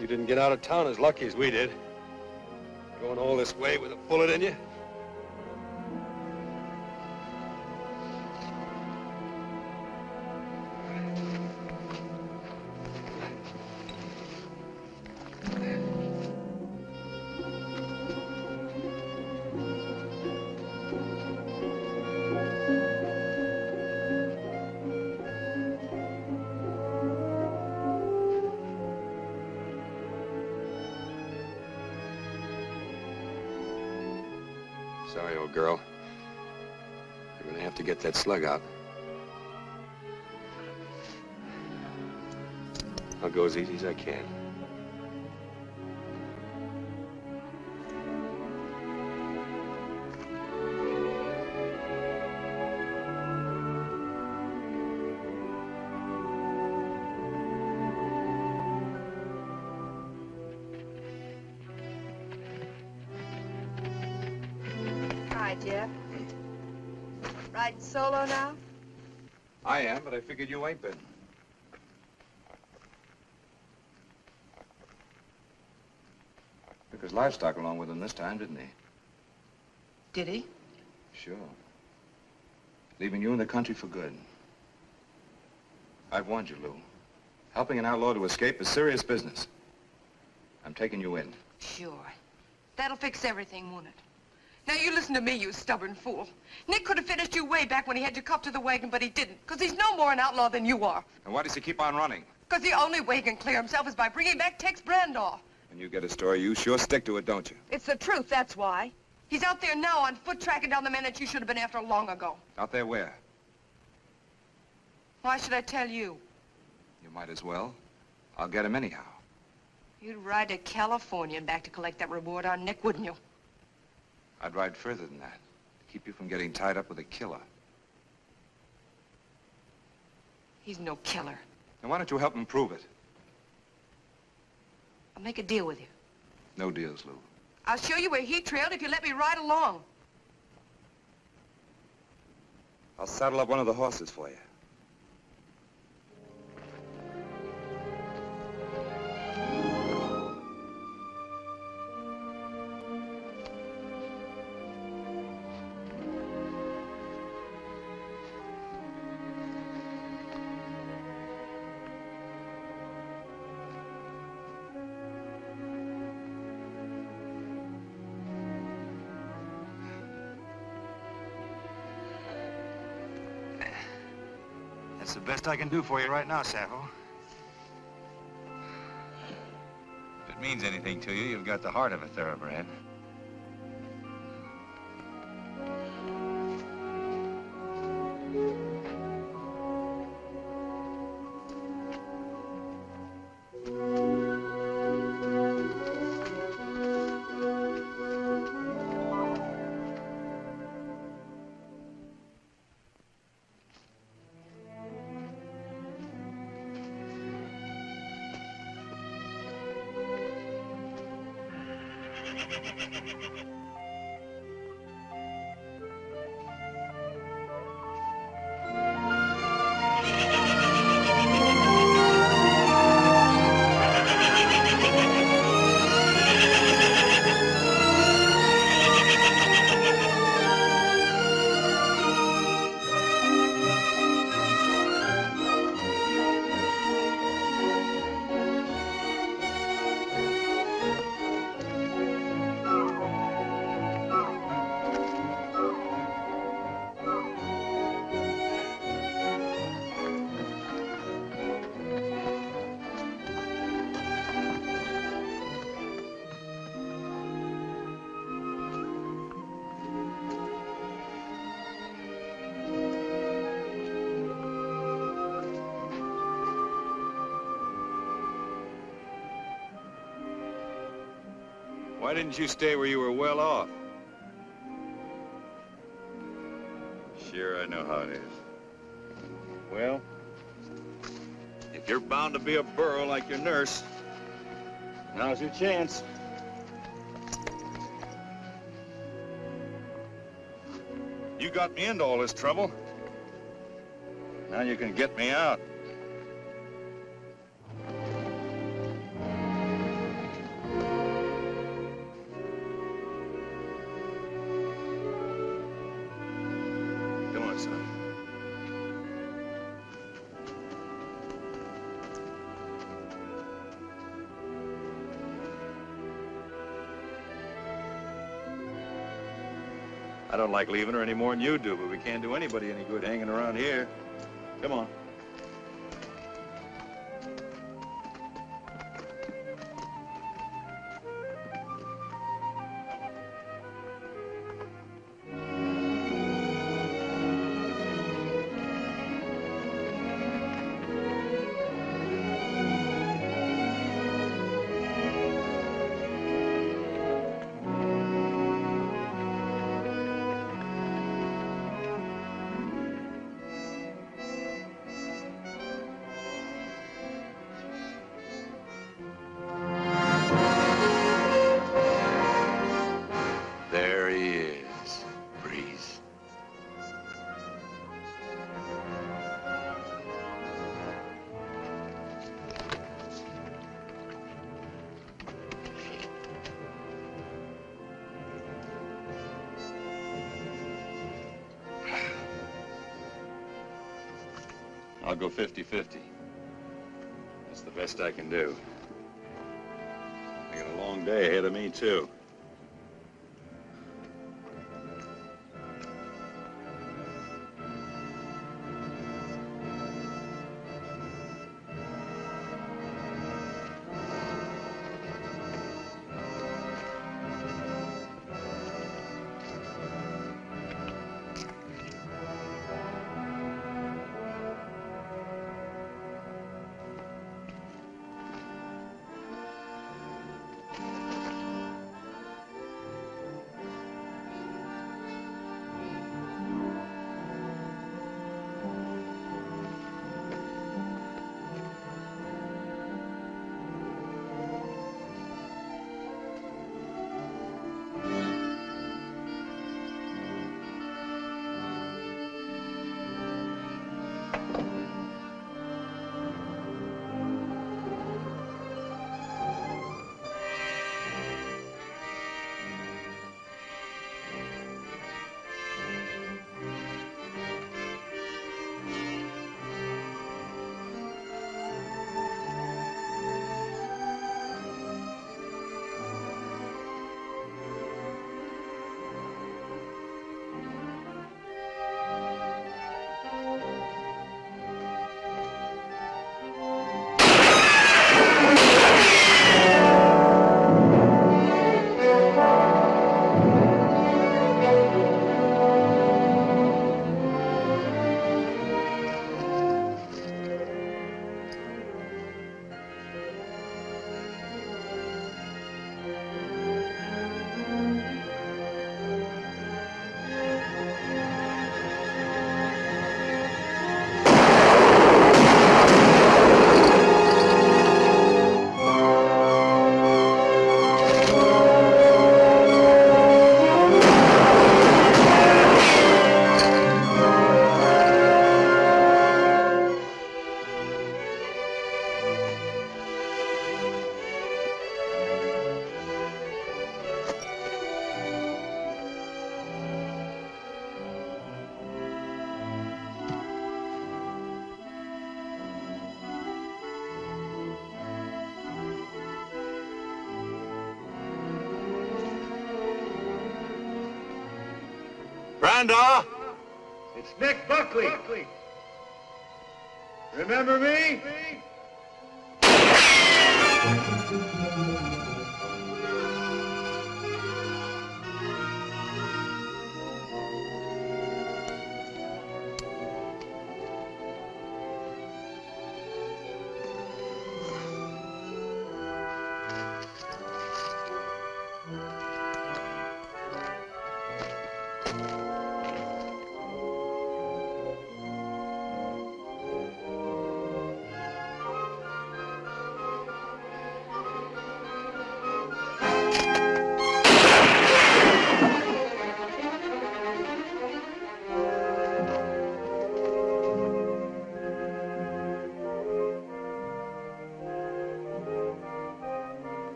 You didn't get out of town as lucky as we did. Going all this way with a bullet in you. Sorry, old girl. You're gonna have to get that slug out. I'll go as easy as I can. Jeff. Riding solo now? I am, but I figured you ain't been. Took his livestock along with him this time, didn't he? Did he? Sure. Leaving you in the country for good. I've warned you, Lou. Helping an outlaw to escape is serious business. I'm taking you in. Sure. That'll fix everything, won't it? Now, you listen to me, you stubborn fool. Nick could have finished you way back when he had you cuffed to the wagon, but he didn't, because he's no more an outlaw than you are. And why does he keep on running? Because the only way he can clear himself is by bringing back Tex Brandoff. When you get a story, you sure stick to it, don't you? It's the truth, that's why. He's out there now on foot tracking down the man that you should have been after long ago. Out there where? Why should I tell you? You might as well. I'll get him anyhow. You'd ride to California and back to collect that reward on Nick, wouldn't you? I'd ride further than that. To keep you from getting tied up with a killer. He's no killer. Then why don't you help him prove it? I'll make a deal with you. No deals, Lou. I'll show you where he trailed if you let me ride along. I'll saddle up one of the horses for you. That's the best I can do for you right now, Sappho. If it means anything to you, you've got the heart of a thoroughbred. Why didn't you stay where you were well off? Sure, I know how it is. Well, if you're bound to be a burro like your nurse, now's your chance. You got me into all this trouble. Now you can get me out. I don't like leaving her any more than you do, but we can't do anybody any good hanging around here. Come on. There he is, Breeze. I'll go 50-50. That's the best I can do. I got a long day ahead of me, too. Brenda! It's Nick Buckley. Remember me?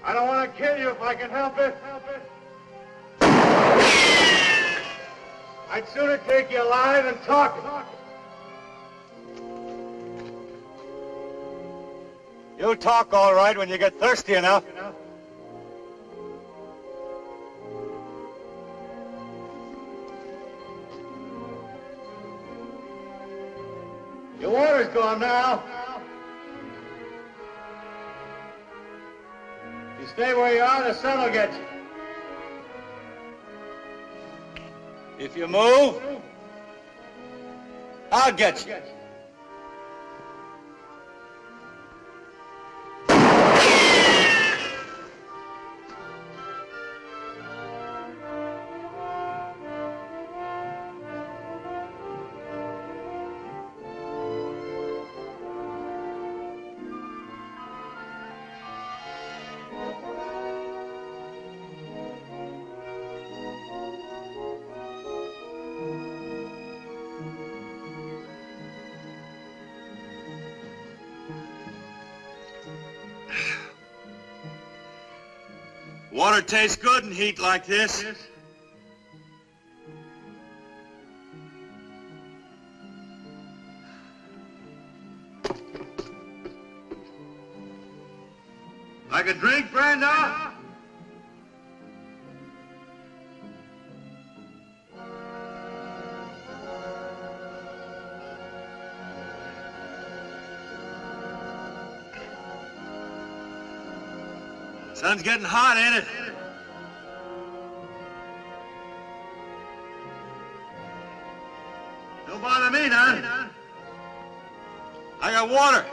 I don't want to kill you if I can help it. I'd sooner take you alive than talking. You'll talk all right when you get thirsty enough. Your water's gone now. You stay where you are, the sun will get you. If you move, I'll get you. Water tastes good in heat like this. Like a drink, Brenda? Sun's getting hot, ain't it? Don't bother me none. I got water.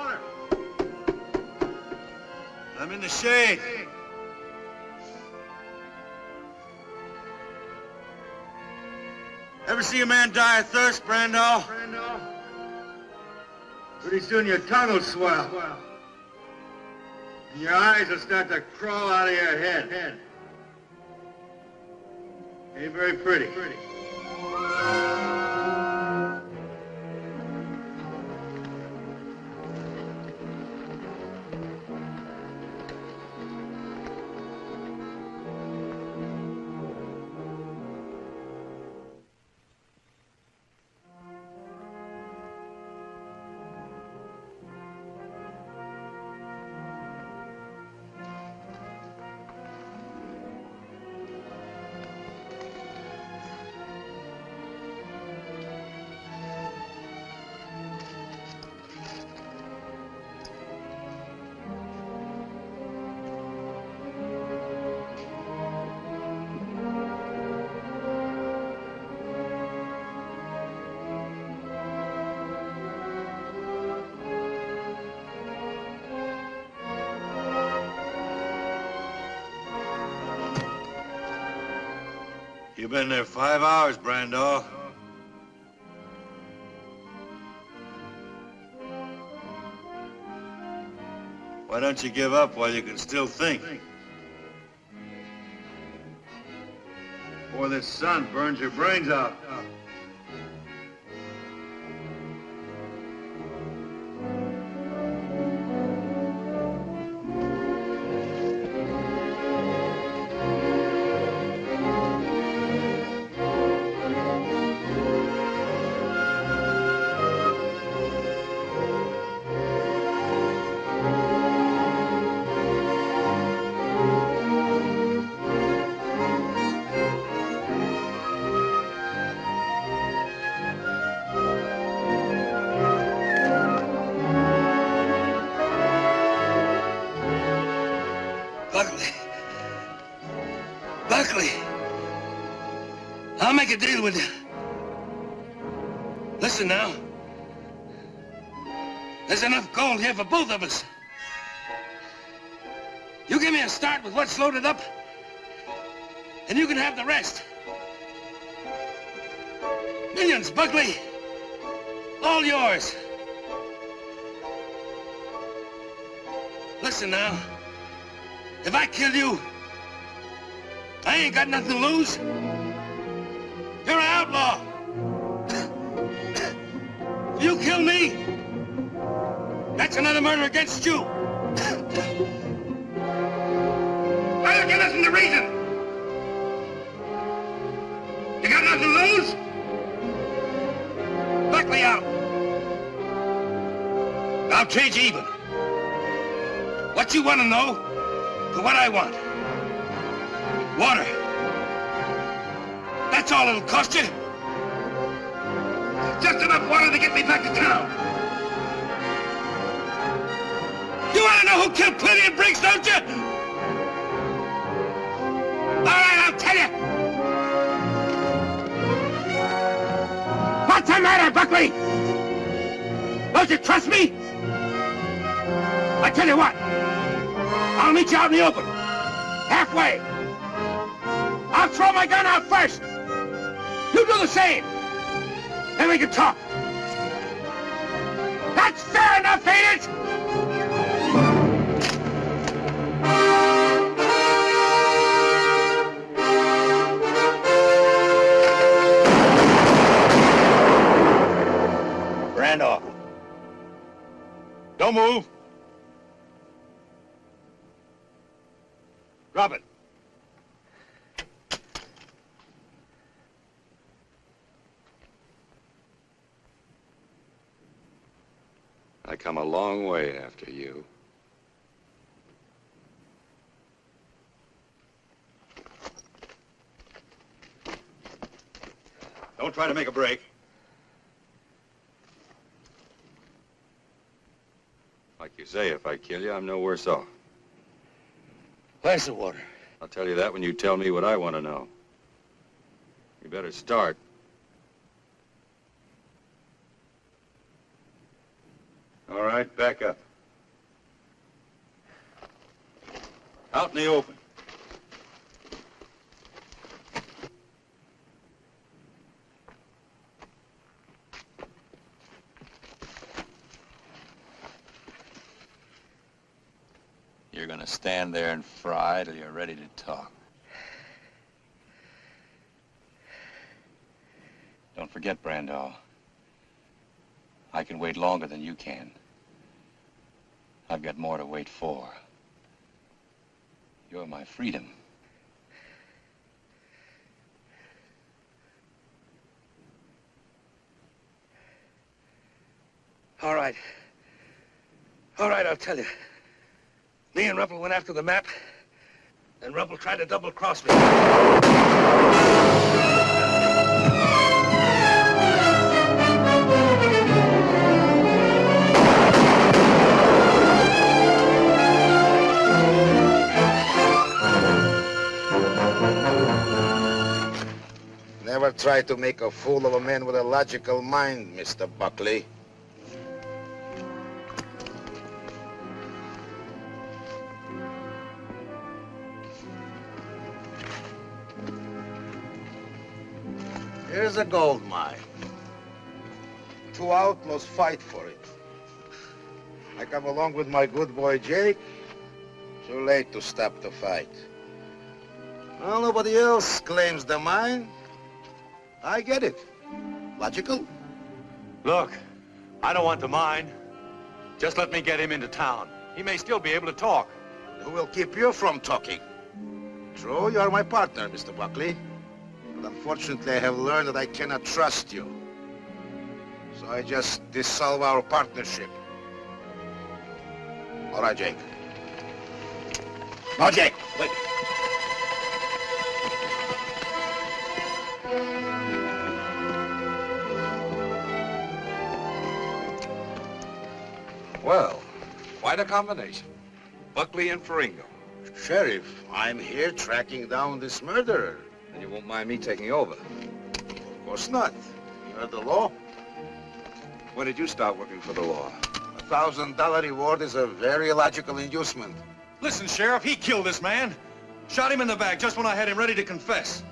I'm in the shade. Ever see a man die of thirst, Brando? Pretty soon your tongue will swell. And your eyes will start to crawl out of your head. Ain't very pretty. You've been there 5 hours, Brando. Why don't you give up while you can still think? Before this sun burns your brains out. Buckley, I'll make a deal with you. Listen now. There's enough gold here for both of us. You give me a start with what's loaded up, and you can have the rest. Millions, Buckley. All yours. Listen now. If I kill you, I ain't got nothing to lose. You're an outlaw. If you kill me, that's another murder against you. Why don't you listen to reason? You got nothing to lose? Buckley out. I'll trade you even. What you want to know? To what I want. Water. That's all it'll cost you. Just enough water to get me back to town. You want to know who killed Plenty and Briggs, don't you? All right, I'll tell you. What's the matter, Buckley? Don't you trust me? I tell you what. I'll meet you out in the open. Halfway. I'll throw my gun out first. You do the same. Then we can talk. That's fair enough, ain't it? Randolph. Don't move. Drop it. I come a long way after you. Don't try to make a break. Like you say, if I kill you, I'm no worse off. Where's the water? I'll tell you that when you tell me what I want to know. You better start. All right, back up. Out in the open. You're gonna stand there and fry till you're ready to talk. Don't forget, Brandall. I can wait longer than you can. I've got more to wait for. You're my freedom. All right. All right, I'll tell you. Me and Ruppel went after the map, and Ruppel tried to double-cross me. Never try to make a fool of a man with a logical mind, Mr. Buckley. Here's a gold mine. Two outlaws fight for it. I come along with my good boy Jake. Too late to stop the fight. Well, nobody else claims the mine. I get it. Logical? Look, I don't want the mine. Just let me get him into town. He may still be able to talk. Who will keep you from talking? True, you are my partner, Mr. Buckley. But unfortunately, I have learned that I cannot trust you. So I just dissolve our partnership. All right, Jake. No, Jake, wait. Well, quite a combination. Buckley and Ferringo. Sheriff, I'm here tracking down this murderer. And you won't mind me taking over? Of course not. You're the law. When did you start working for the law? $1,000 reward is a very logical inducement. Listen, Sheriff, he killed this man. Shot him in the back just when I had him ready to confess.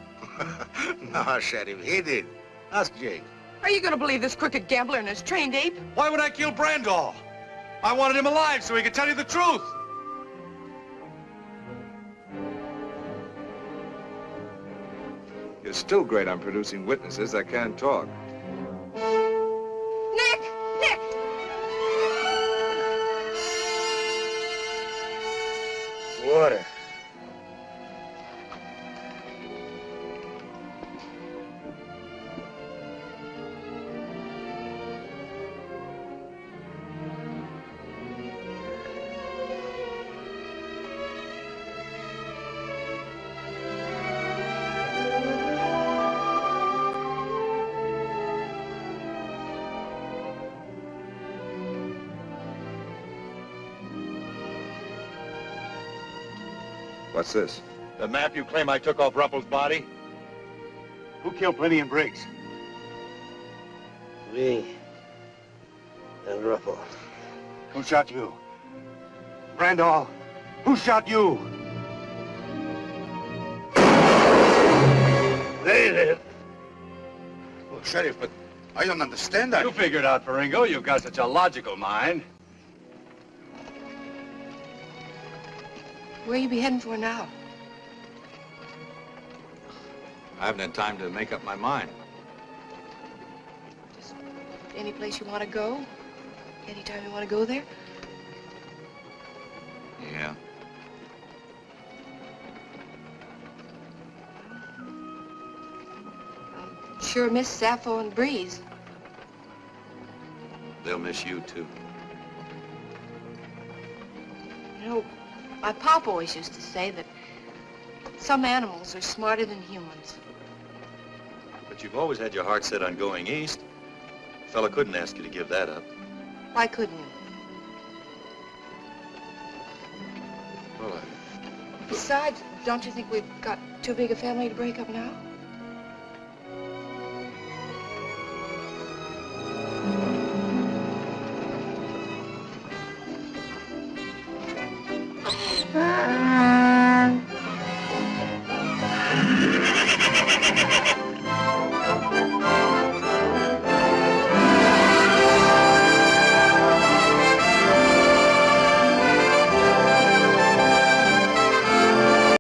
No, Sheriff, he did. Ask Jake. Are you going to believe this crooked gambler and his trained ape? Why would I kill Brandall? I wanted him alive so he could tell you the truth. You're still great on producing witnesses that can't talk. Nick! Nick! Water. What's this? The map you claim I took off Ruppel's body? Who killed Plenty and Briggs? Me. And Ruppel. Who shot you? Randall, who shot you? They did. Well, Sheriff, but I don't understand that. You figured out, Faringo. You've got such a logical mind. Where you be heading for now? I haven't had time to make up my mind. Just any place you want to go? Anytime you want to go there? Yeah. Sure miss Sappho and Breeze. They'll miss you, too. You know, my pop always used to say that some animals are smarter than humans. But you've always had your heart set on going east. A fella couldn't ask you to give that up. Why couldn't you? Well, Besides, don't you think we've got too big a family to break up now?